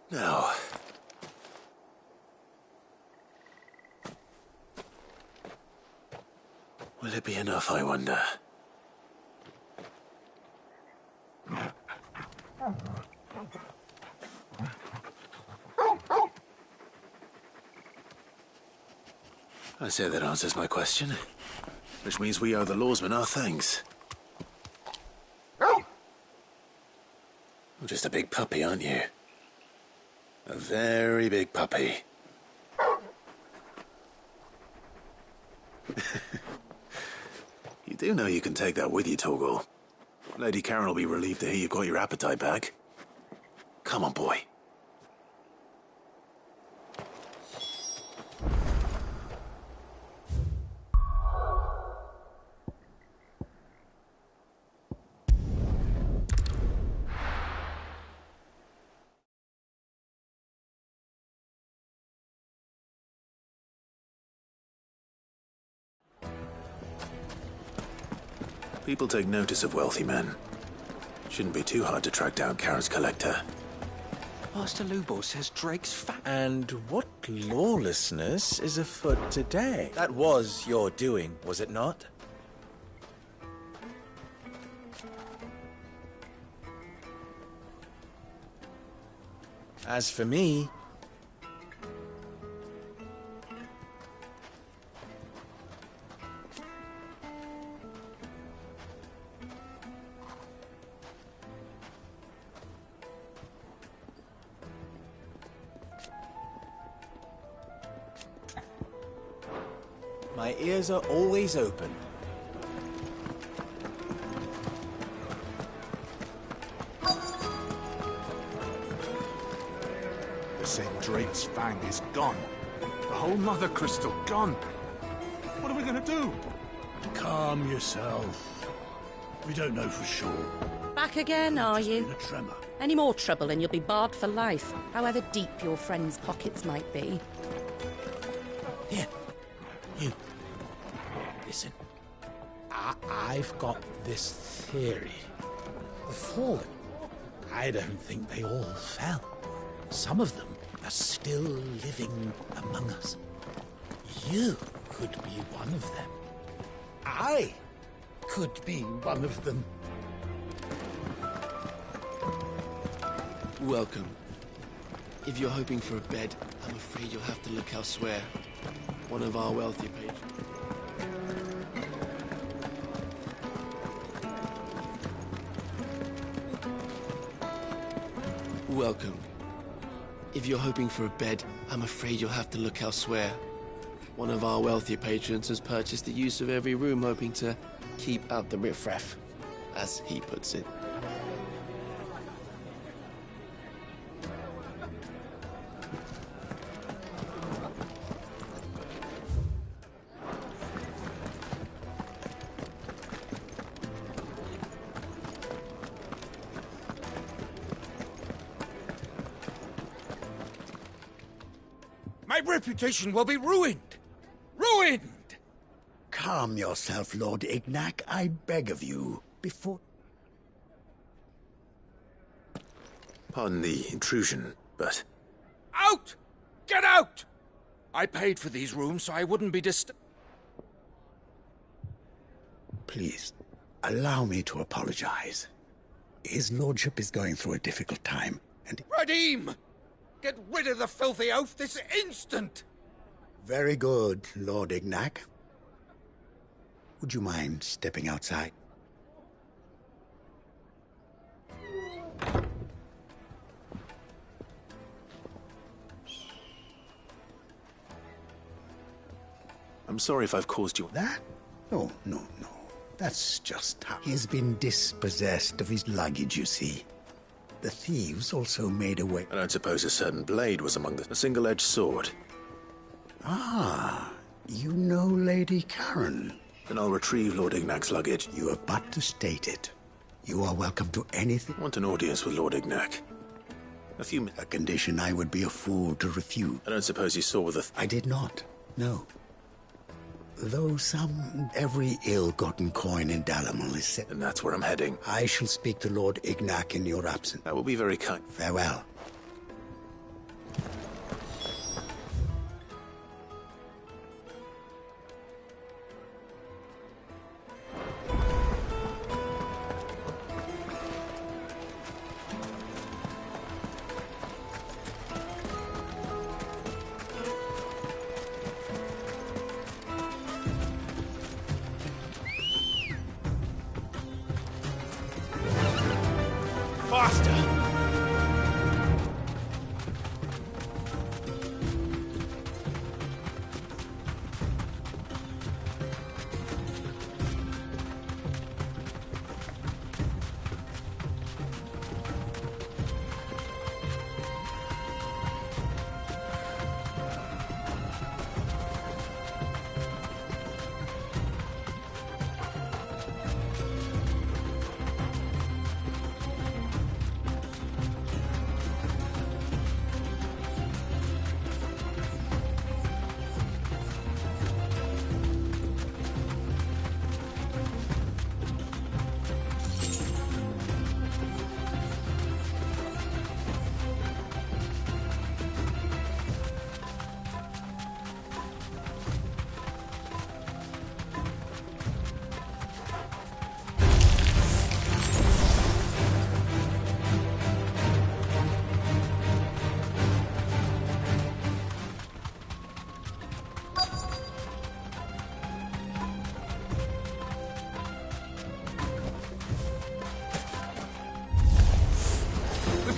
Now... will it be enough, I wonder? I say that answers my question. Which means we owe the lawsmen our thanks. You're just a big puppy, aren't you? A very big puppy. You do know you can take that with you, Torgal. Lady Karen will be relieved to hear you've got your appetite back. Come on, boy. People take notice of wealthy men. Shouldn't be too hard to track down Karen's collector. Master Lubo says Drake's fat. And what lawlessness is afoot today? That was your doing, was it not? As for me... my ears are always open. They're saying Drake's fang is gone. The whole mother crystal gone. What are we gonna do? Calm yourself. We don't know for sure. Back again, are you? Been a tremor. Any more trouble and you'll be barred for life, however deep your friends' pockets might be. Here. You. Listen. I've got this theory. The fallen. I don't think they all fell. Some of them are still living among us. You could be one of them. I could be one of them. Welcome. If you're hoping for a bed, I'm afraid you'll have to look elsewhere. One of our wealthy patrons. Welcome. If you're hoping for a bed, I'm afraid you'll have to look elsewhere. One of our wealthy patrons has purchased the use of every room, hoping to keep out the riffraff, as he puts it. My reputation will be ruined! Ruined! Calm yourself, Lord Ignac, I beg of you, before... Pardon the intrusion, but... Out! Get out! I paid for these rooms so I wouldn't be Please, allow me to apologize. His lordship is going through a difficult time, and... Radim! Get rid of the filthy oaf this instant! Very good, Lord Ignac. Would you mind stepping outside? I'm sorry if I've caused you... That? No. That's just how... He's been dispossessed of his luggage, you see. The thieves also made away... I don't suppose a certain blade was among them. A single-edged sword. Ah, you know Lady Karen. Then I'll retrieve Lord Ignac's luggage. You have but to state it. You are welcome to anything... I want an audience with Lord Ignac. A condition I would be a fool to refuse. I don't suppose you saw with the... I did not, no. Though every ill-gotten coin in Dalamal is set... And that's where I'm heading. I shall speak to Lord Ignac in your absence. That will be very kind. Farewell.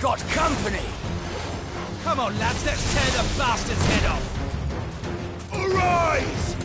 got company! Come on, lads, let's tear the bastard's head off! Arise!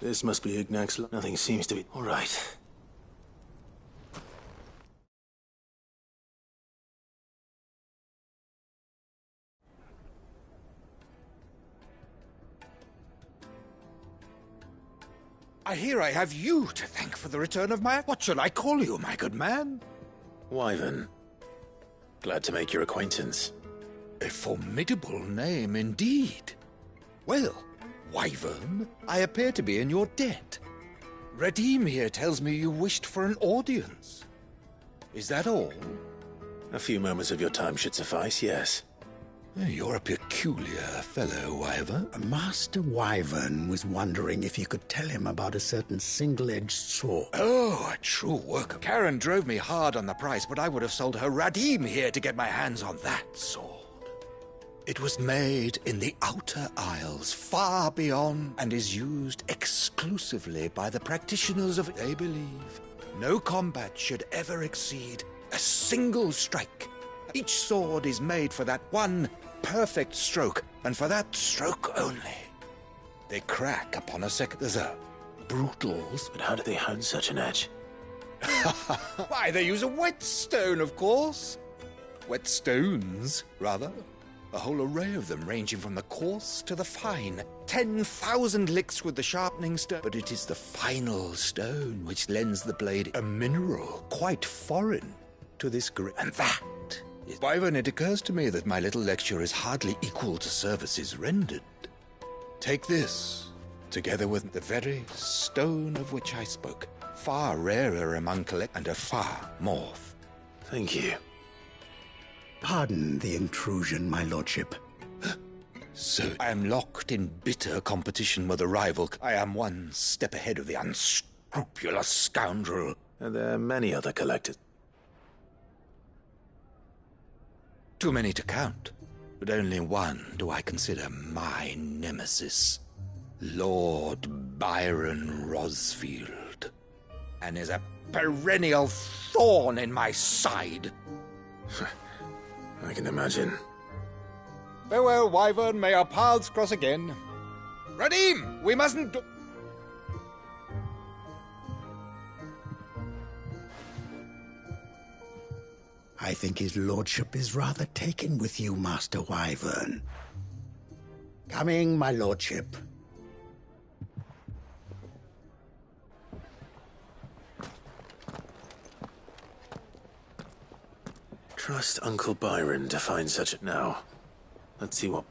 This must be Ignac's. Nothing seems to be all right. I hear I have you to thank for the return of my... What shall I call you, my good man? Wyvern. Glad to make your acquaintance. A formidable name indeed. Well, Wyvern, I appear to be in your debt. Redeem here tells me you wished for an audience. Is that all? A few moments of your time should suffice, yes. You're a peculiar fellow, Wyvern. Master Wyvern was wondering if you could tell him about a certain single-edged sword. Oh, a true worker. Karen drove me hard on the price, but I would have sold her Radim here to get my hands on that sword. It was made in the Outer Isles, far beyond, and is used exclusively by the practitioners of... They believe no combat should ever exceed a single strike. Each sword is made for that one perfect stroke, and for that stroke only. They crack upon a second. There's a brutals. But how do they hone such an edge? Why, they use a whetstone, of course. Whetstones, rather. A whole array of them, ranging from the coarse to the fine. 10,000 licks with the sharpening stone. But it is the final stone which lends the blade a mineral quite foreign to this grip. And that is... Wyvern, it occurs to me that my little lecture is hardly equal to services rendered. Take this, together with the very stone of which I spoke. Far rarer among and a far more... Thank you. Pardon the intrusion, my lordship. So I am locked in bitter competition with a rival. I am one step ahead of the unscrupulous scoundrel. Are there many other collectors? Too many to count, but only one do I consider my nemesis. Lord Byron Rosfield. And is a perennial thorn in my side. I can imagine. Farewell, Wyvern. May our paths cross again. Radim, we mustn't... I think his lordship is rather taken with you, Master Wyvern. Coming, my lordship. Trust Uncle Byron to find such a... Now, let's see what...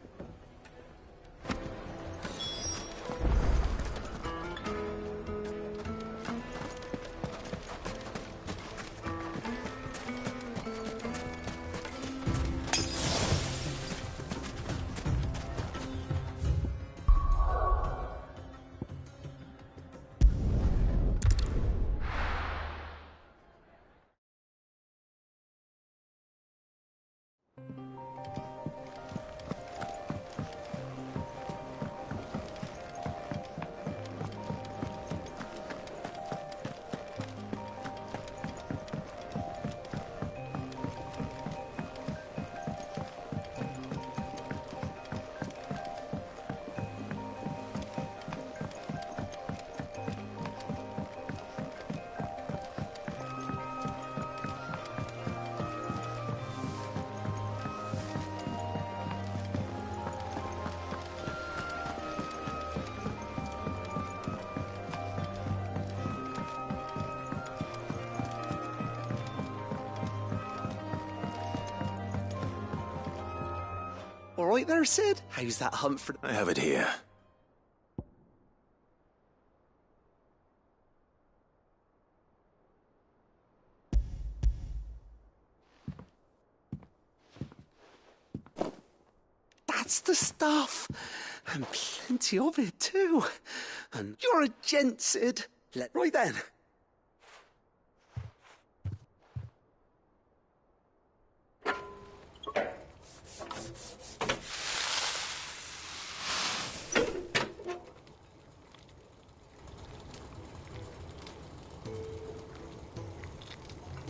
right there, Sid? How's that hunt for... I have it here. That's the stuff. And plenty of it, too. And you're a gent, Sid. Right then.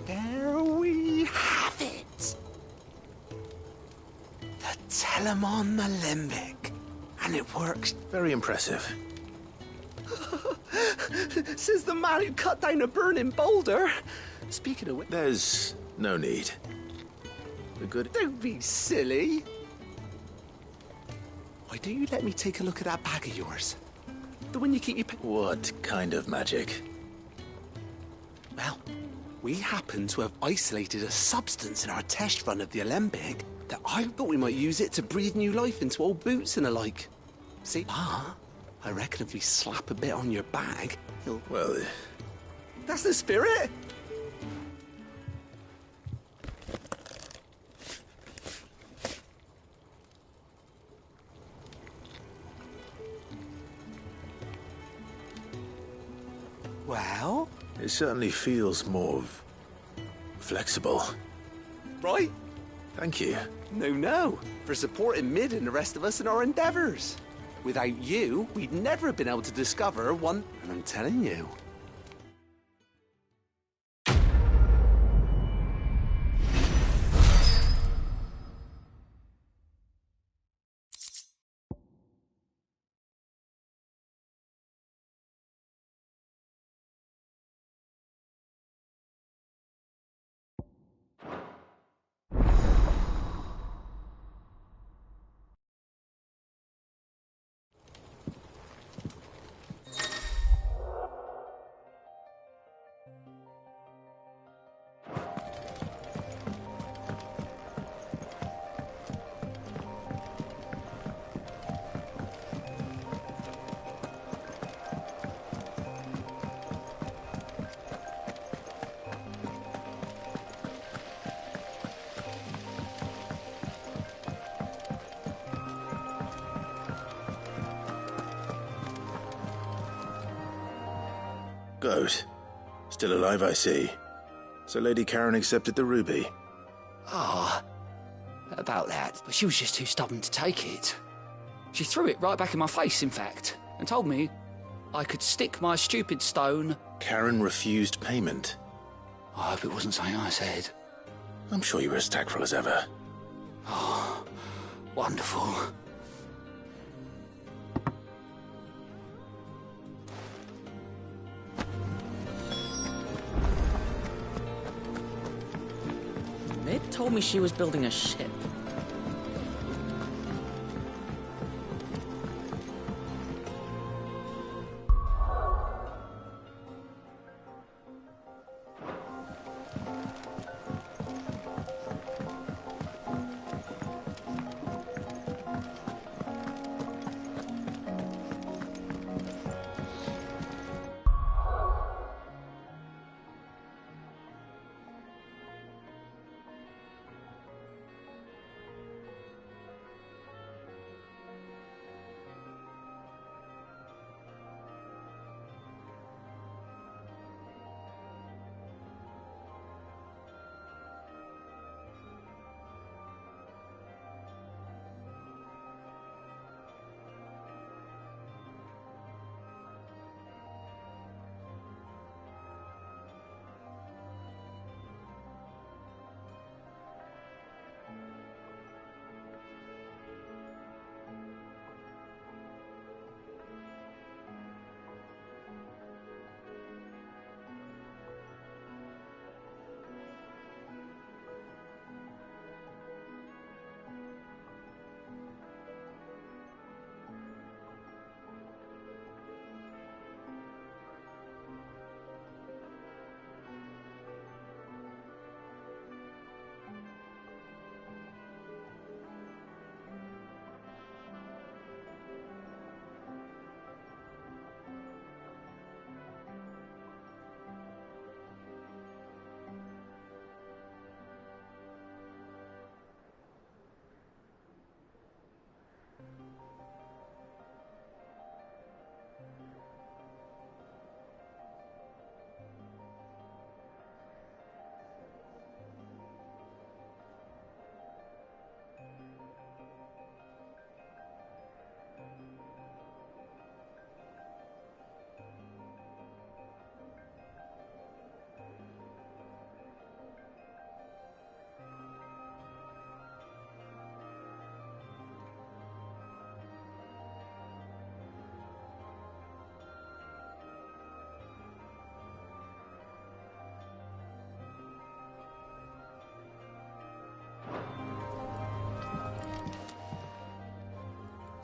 There we have it. The Telemon Alembic. And it works. Very impressive. Says the man who cut down a burning boulder. Speaking of which... There's no need. The good... Don't be silly. Why don't you let me take a look at that bag of yours? The one you keep your... What kind of magic? Well, we happen to have isolated a substance in our test run of the Alembic that I thought we might use it to breathe new life into old boots and the like. See? I reckon if we slap a bit on your bag, he'll... Well... That's the spirit! Well? It certainly feels more... flexible. Right? Thank you. No. For supporting Mid and the rest of us in our endeavours. Without you, we'd never have been able to discover one... And I'm telling you... Goat. Still alive, I see. So Lady Karen accepted the ruby. About that. But she was just too stubborn to take it. She threw it right back in my face, in fact, and told me I could stick my stupid stone... Karen refused payment. I hope it wasn't something I said. I'm sure you were as tactful as ever. Oh, wonderful. Mid told me she was building a ship.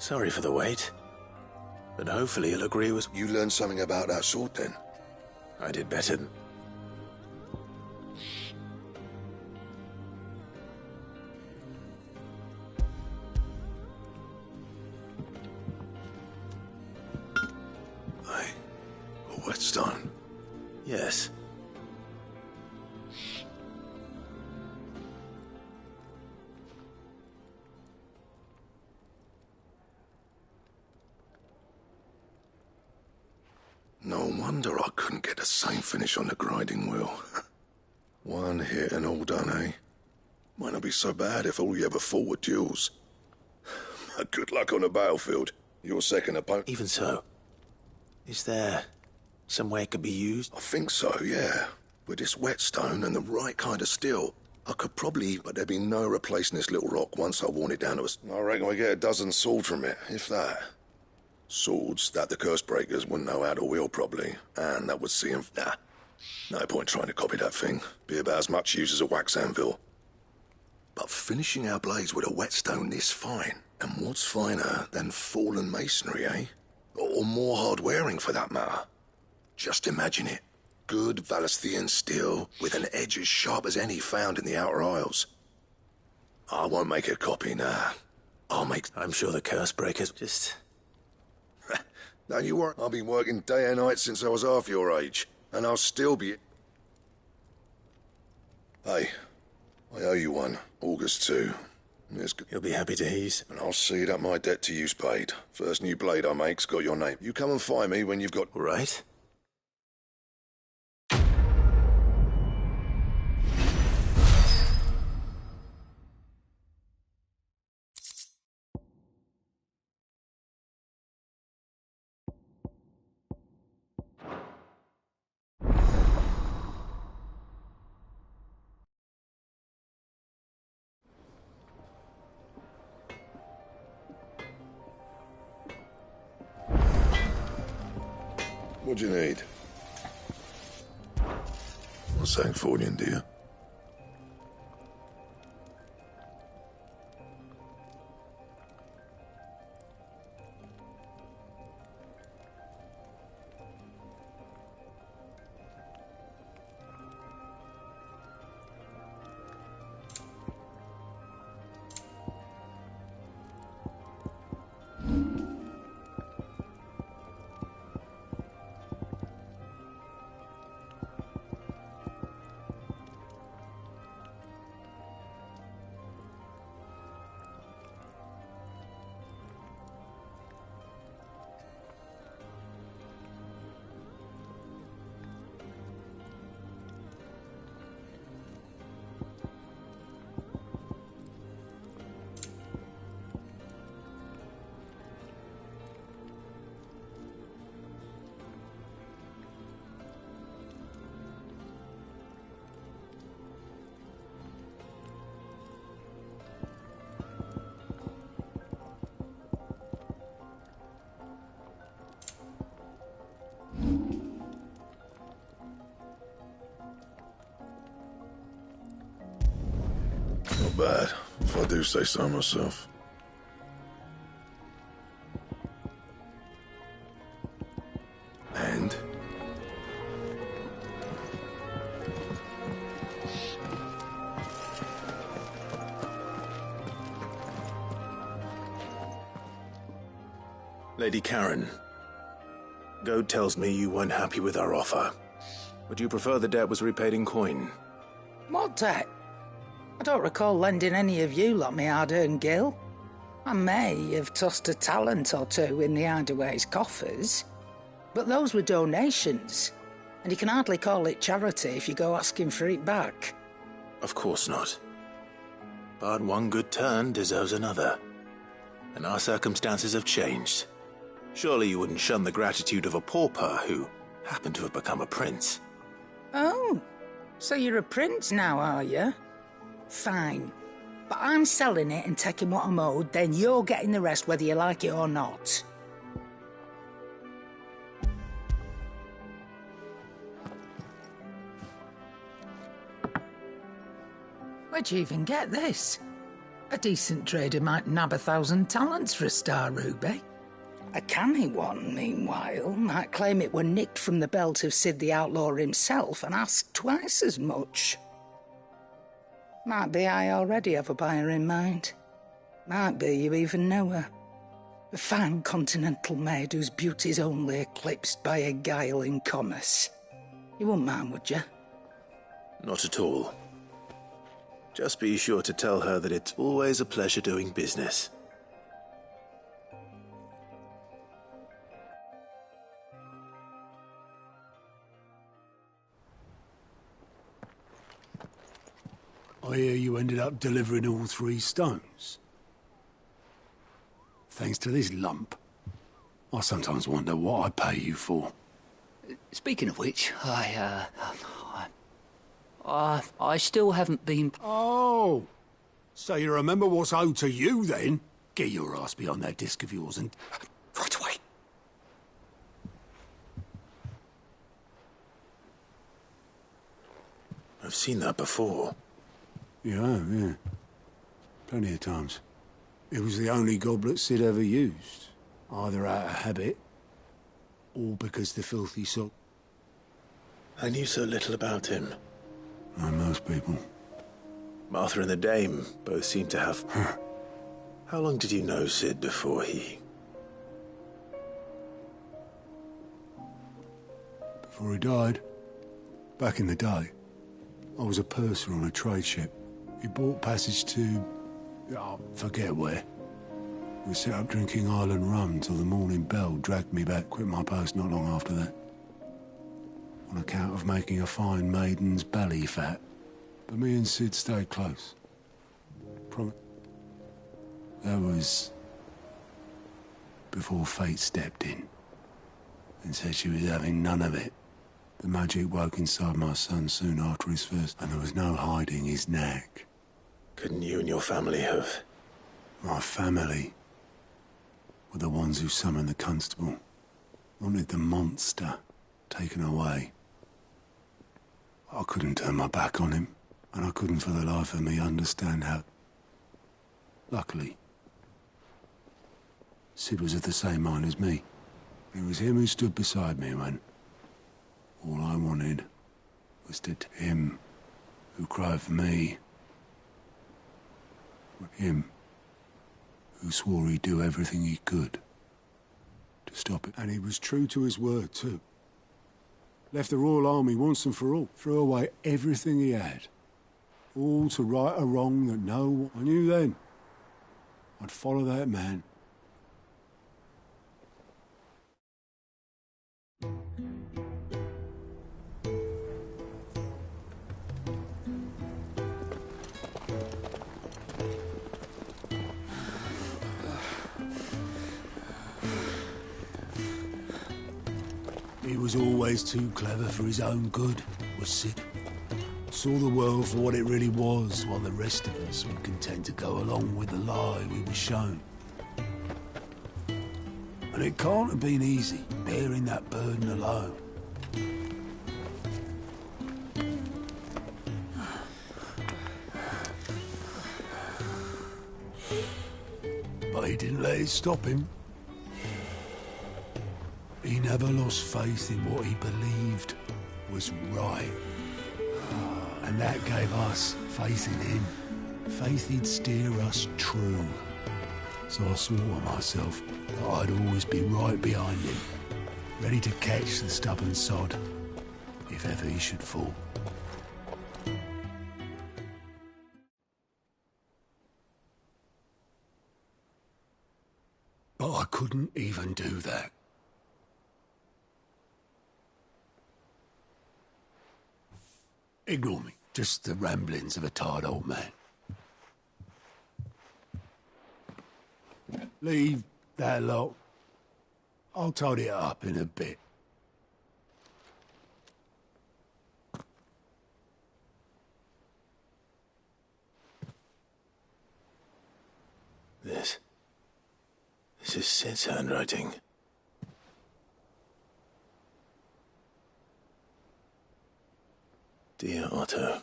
Sorry for the wait. But hopefully he'll agree with... You learned something about that sword, then? I did better than... A whetstone? Yes. No wonder I couldn't get the same finish on the grinding wheel. One hit and all done, eh? Might not be so bad if all you ever fought were duels. Good luck on the battlefield. Your second opponent... Even so, is there some way it could be used? I think so, yeah. With this whetstone and the right kind of steel, I could probably... But there'd be no replacing this little rock once I worn it down to us. I reckon we get a dozen swords from it, if that. Swords that the curse breakers wouldn't know how to wield properly, and that would see them... Nah, no point trying to copy that thing. Be about as much use as a wax anvil. But finishing our blades with a whetstone this fine, and what's finer than fallen masonry, eh? Or more hard-wearing, for that matter. Just imagine it. Good Valisthian steel, with an edge as sharp as any found in the Outer Isles. I won't make a copy, nah. I'll make... I'm sure the curse breakers just... Don't you worry. I've been working day and night since I was half your age, and I'll still be... Hey, I owe you one. August 2. You'll be happy to ease. And I'll see that my debt to you's paid. First new blade I make's got your name. You come and find me when you've got... Right. What do you need? Not saying Fordian, do you? Not bad, if I do say so myself. And? Lady Karen, Goad tells me you weren't happy with our offer. Would you prefer the debt was repaid in coin? What debt? I don't recall lending any of you like me hard-earned gil. I may have tossed a talent or two in the Hideaway's coffers, but those were donations, and you can hardly call it charity if you go asking for it back. Of course not. But one good turn deserves another. And our circumstances have changed. Surely you wouldn't shun the gratitude of a pauper who happened to have become a prince. Oh, so you're a prince now, are you? Fine. But I'm selling it and taking what I'm owed, then you're getting the rest whether you like it or not. Where'd you even get this? A decent trader might nab 1,000 talents for a star ruby. A canny one, meanwhile, might claim it were nicked from the belt of Sid the Outlaw himself and ask twice as much. Might be I already have a buyer in mind. Might be you even know her. A fine continental maid whose beauty's only eclipsed by a guile in commerce. You wouldn't mind, would you? Not at all. Just be sure to tell her that it's always a pleasure doing business. I hear you ended up delivering all 3 stones. Thanks to this lump. I sometimes wonder what I pay you for. Speaking of which, I still haven't been... Oh! So you remember what's owed to you, then? Get your ass behind that disc of yours and... Right away. I've seen that before. Yeah. Plenty of times. It was the only goblet Sid ever used. Either out of habit, or because the filthy sock... I knew so little about him. Like most people. Martha and the Dame both seem to have... How long did you know Sid before he... Before he died? Back in the day, I was a purser on a trade ship. He bought passage to... forget where. We set up drinking island rum till the morning bell dragged me back, quit my post not long after that. On account of making a fine maiden's belly fat. But me and Sid stayed close. That was... before fate stepped in and said she was having none of it. The magic woke inside my son soon after his first, and there was no hiding his knack. Couldn't you and your family have... My family were the ones who summoned the constable. Wanted the monster taken away. I couldn't turn my back on him, and I couldn't for the life of me understand how... Luckily, Sid was of the same mind as me. It was him who stood beside me when all I wanted was to... Him who cried for me. Him who swore he'd do everything he could to stop it. And he was true to his word, too. Left the Royal Army once and for all. Threw away everything he had. All to right a wrong that no one... I knew then I'd follow that man. He was always too clever for his own good, was Sid. Saw the world for what it really was, while the rest of us were content to go along with the lie we were shown. And it can't have been easy, bearing that burden alone. But he didn't let it stop him. He never lost faith in what he believed was right. And that gave us faith in him. Faith he'd steer us true. So I swore to myself that I'd always be right behind him, ready to catch the stubborn sod, if ever he should fall. But I couldn't even do that. Ignore me. Just the ramblings of a tired old man. Leave that lot. I'll tidy it up in a bit. This is Sid's handwriting. Dear Otto.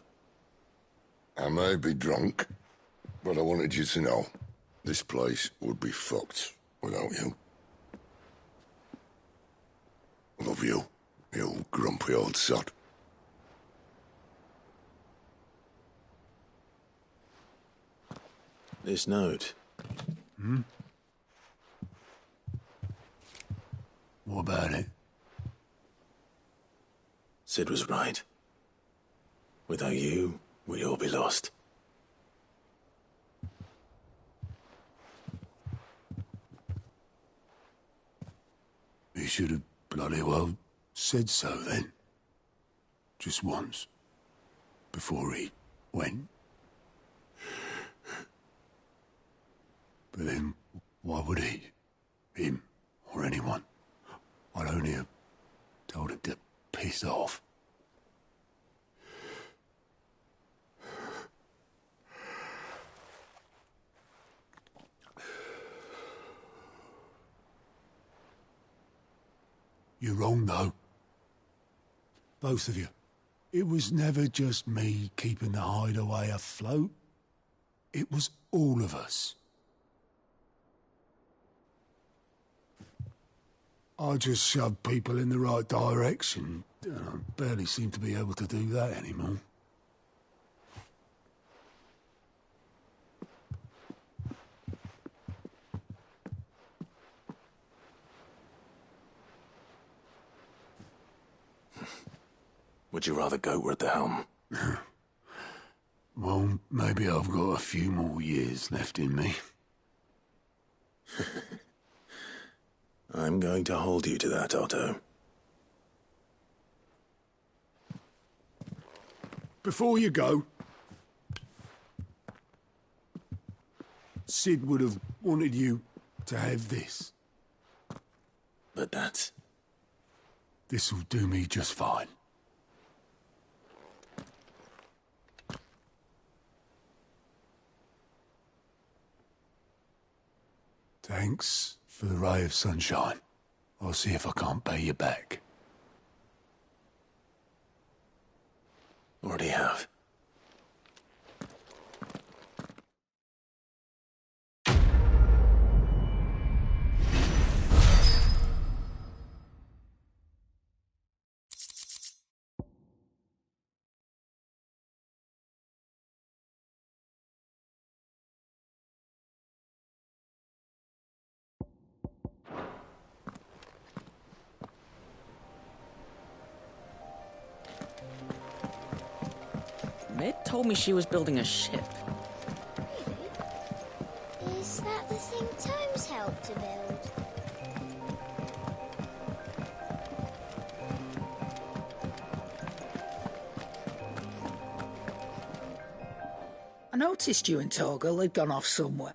I may be drunk, But I wanted you to know, this place would be fucked without you. I love you, you grumpy old sod. This note. Hmm? What about it? Sid was right. Without you, we'd all be lost. He should have bloody well said so then. Just once. Before he went. But then, why would he? Him, or anyone? I'd only have told him to piss off. You're wrong, though. Both of you. It was never just me keeping the hideaway afloat. It was all of us. I just shoved people in the right direction. I barely seem to be able to do that anymore. Would you rather goat were at the helm? Well, maybe I've got a few more years left in me. I'm going to hold you to that, Otto. Before you go, Sid would have wanted you to have this. But that's... This'll do me just fine. Thanks for the ray of sunshine. I'll see if I can't pay you back. Already have. Mid told me she was building a ship. Really? Is that the thing Tomes helped to build? I noticed you and Torgal had gone off somewhere.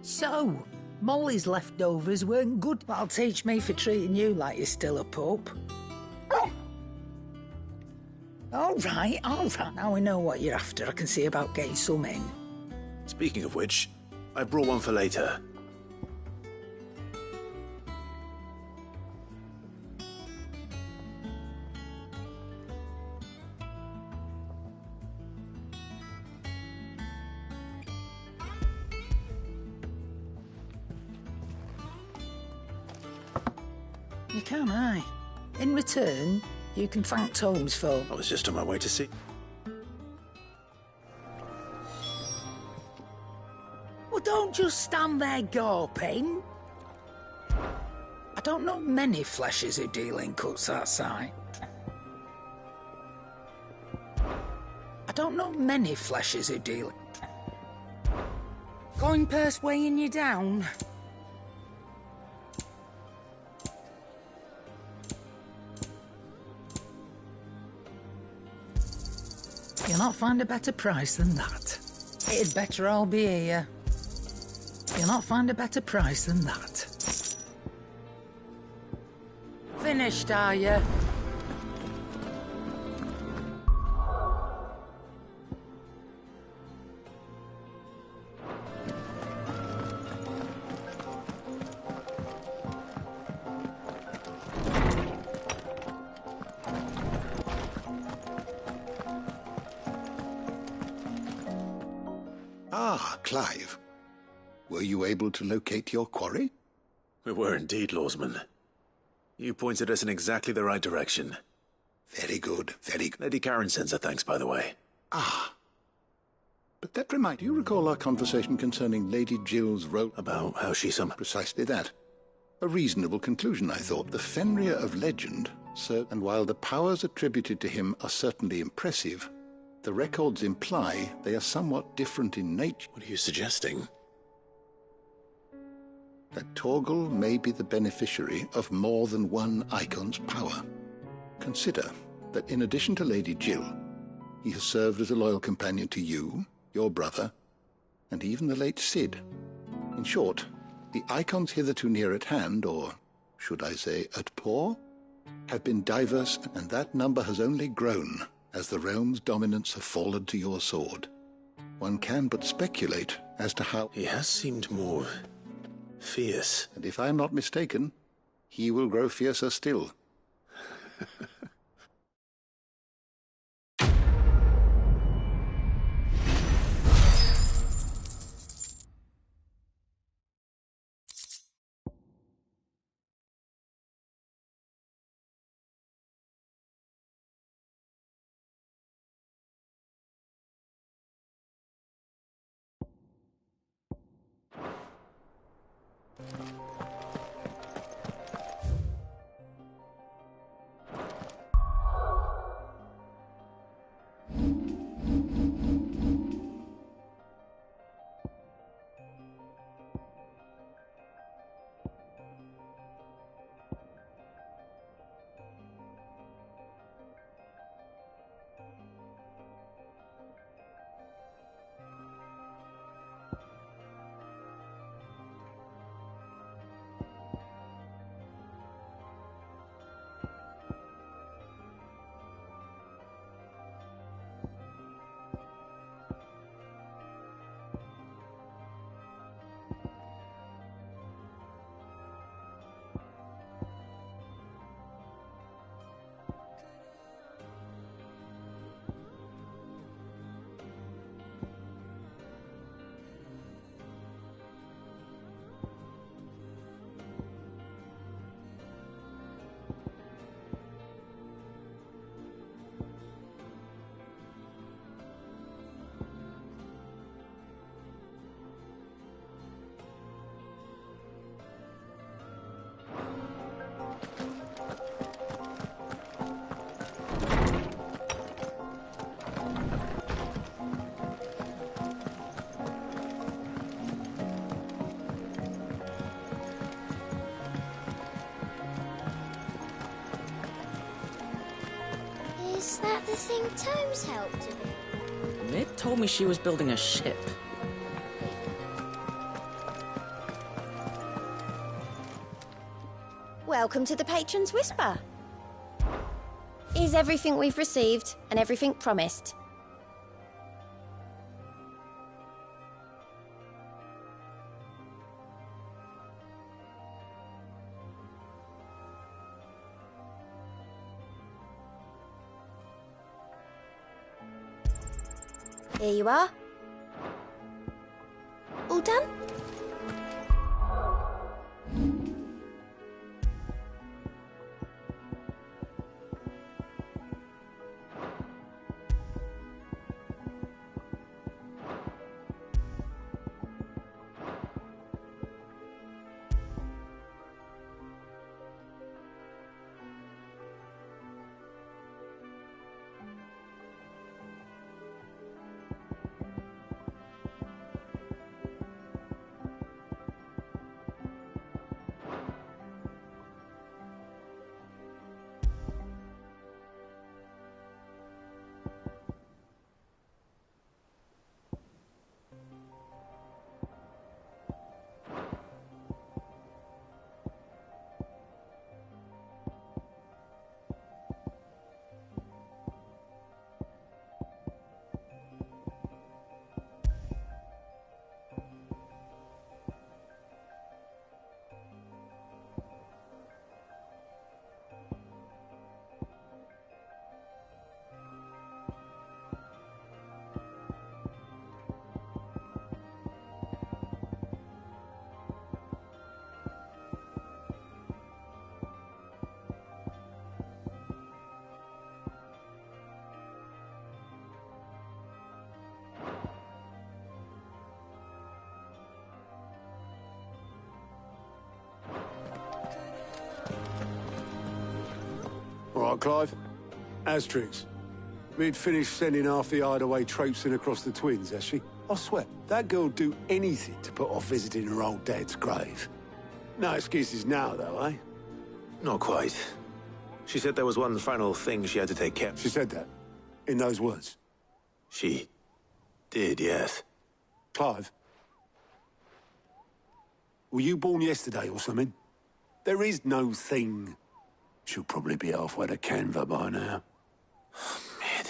So, Molly's leftovers weren't good. That'll teach me for treating you like you're still a pup. All right. Now we know what you're after. I can see about getting some in. Speaking of which, I brought one for later. You can, aye. In return, you can thank Tomes for... I was just on my way to see... Well, don't just stand there gawping. I don't know many fleshers who deal in cuts that size. Going purse weighing you down? You'll not find a better price than that. It'd better all be here. You'll not find a better price than that. Finished, are you? Ah, Clive. Were you able to locate your quarry? We were indeed, Lawsman. You pointed us in exactly the right direction. Very good, very good. Lady Karen sends her thanks, by the way. Ah. But that reminds you, recall our conversation concerning Lady Jill's role? About how she Precisely that. A reasonable conclusion, I thought. The Fenrir of legend, and while the powers attributed to him are certainly impressive, the records imply they are somewhat different in nature. What are you suggesting? That Torgal may be the beneficiary of more than one Icon's power. Consider that in addition to Lady Jill, he has served as a loyal companion to you, your brother, and even the late Cid. In short, the Icons hitherto near at hand, or should I say at paw, have been diverse, and that number has only grown as the realm's dominance have fallen to your sword. One can but speculate as to how... He has seemed more fierce. And if I am not mistaken, he will grow fiercer still. Is that the thing Tomes helped with? Nid told me she was building a ship. Welcome to the Patron's Whisper. Is everything we've received and everything promised? Here you are. All done? right, Clive? Asterix. We'd finished sending half the hideaway traipsing across the twins, has she? I swear, that girl'd do anything to put off visiting her old dad's grave. No excuses now, though, eh? Not quite. She said there was one final thing she had to take care of. She said that? In those words? She did, yes. Clive? Were you born yesterday or something? There is no thing. She'll probably be halfway to Canva by now. Mid.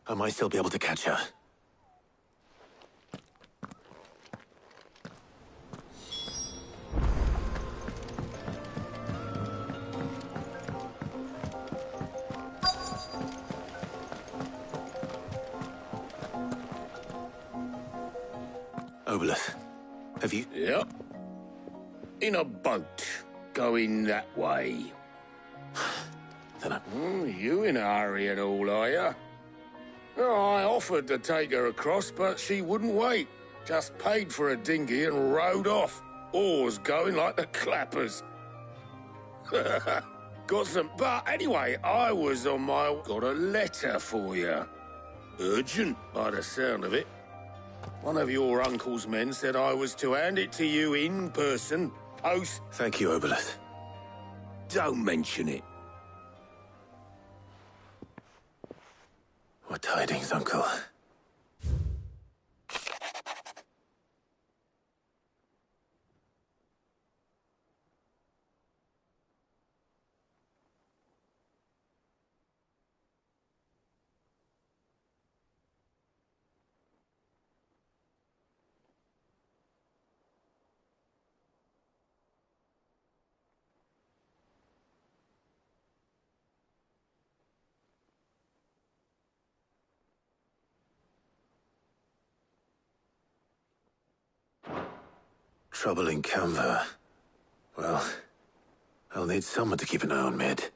I might still be able to catch her. Obolus, have you? Yep. In a boat, going that way. You in a hurry at all, are you? Oh, I offered to take her across, but she wouldn't wait. Just paid for a dinghy and rowed off. Oars going like the clappers. Got some... But anyway, I was on my... Got a letter for you. Urgent, by the sound of it. One of your uncle's men said I was to hand it to you in person, post... Thank you, Obolus. Don't mention it. What tidings, Uncle? Trouble in Canva. Well, I'll need someone to keep an eye on Mid.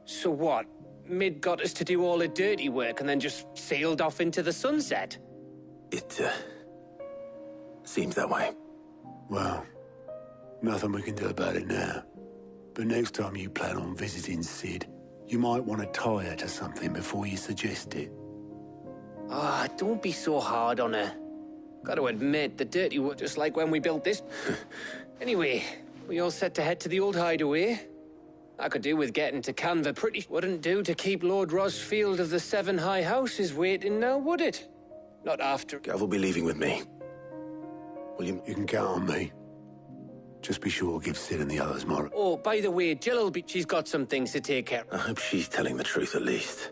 So what? Mid got us to do all the dirty work and then just sailed off into the sunset? It, seems that way. Well, nothing we can do about it now. But next time you plan on visiting Sid, you might want to tie her to something before you suggest it. Ah, don't be so hard on her. Got to admit, the dirty work, just like when we built this. Anyway, we all set to head to the old hideaway. I could do with getting to Canva pretty. Wouldn't do to keep Lord Rosfield of the Seven High Houses waiting now, would it? Not after. Gav will be leaving with me. William, you can count on me. Just be sure to give Sid and the others more. Oh, by the way, Jill'll be. She's got some things to take care of. I hope she's telling the truth at least.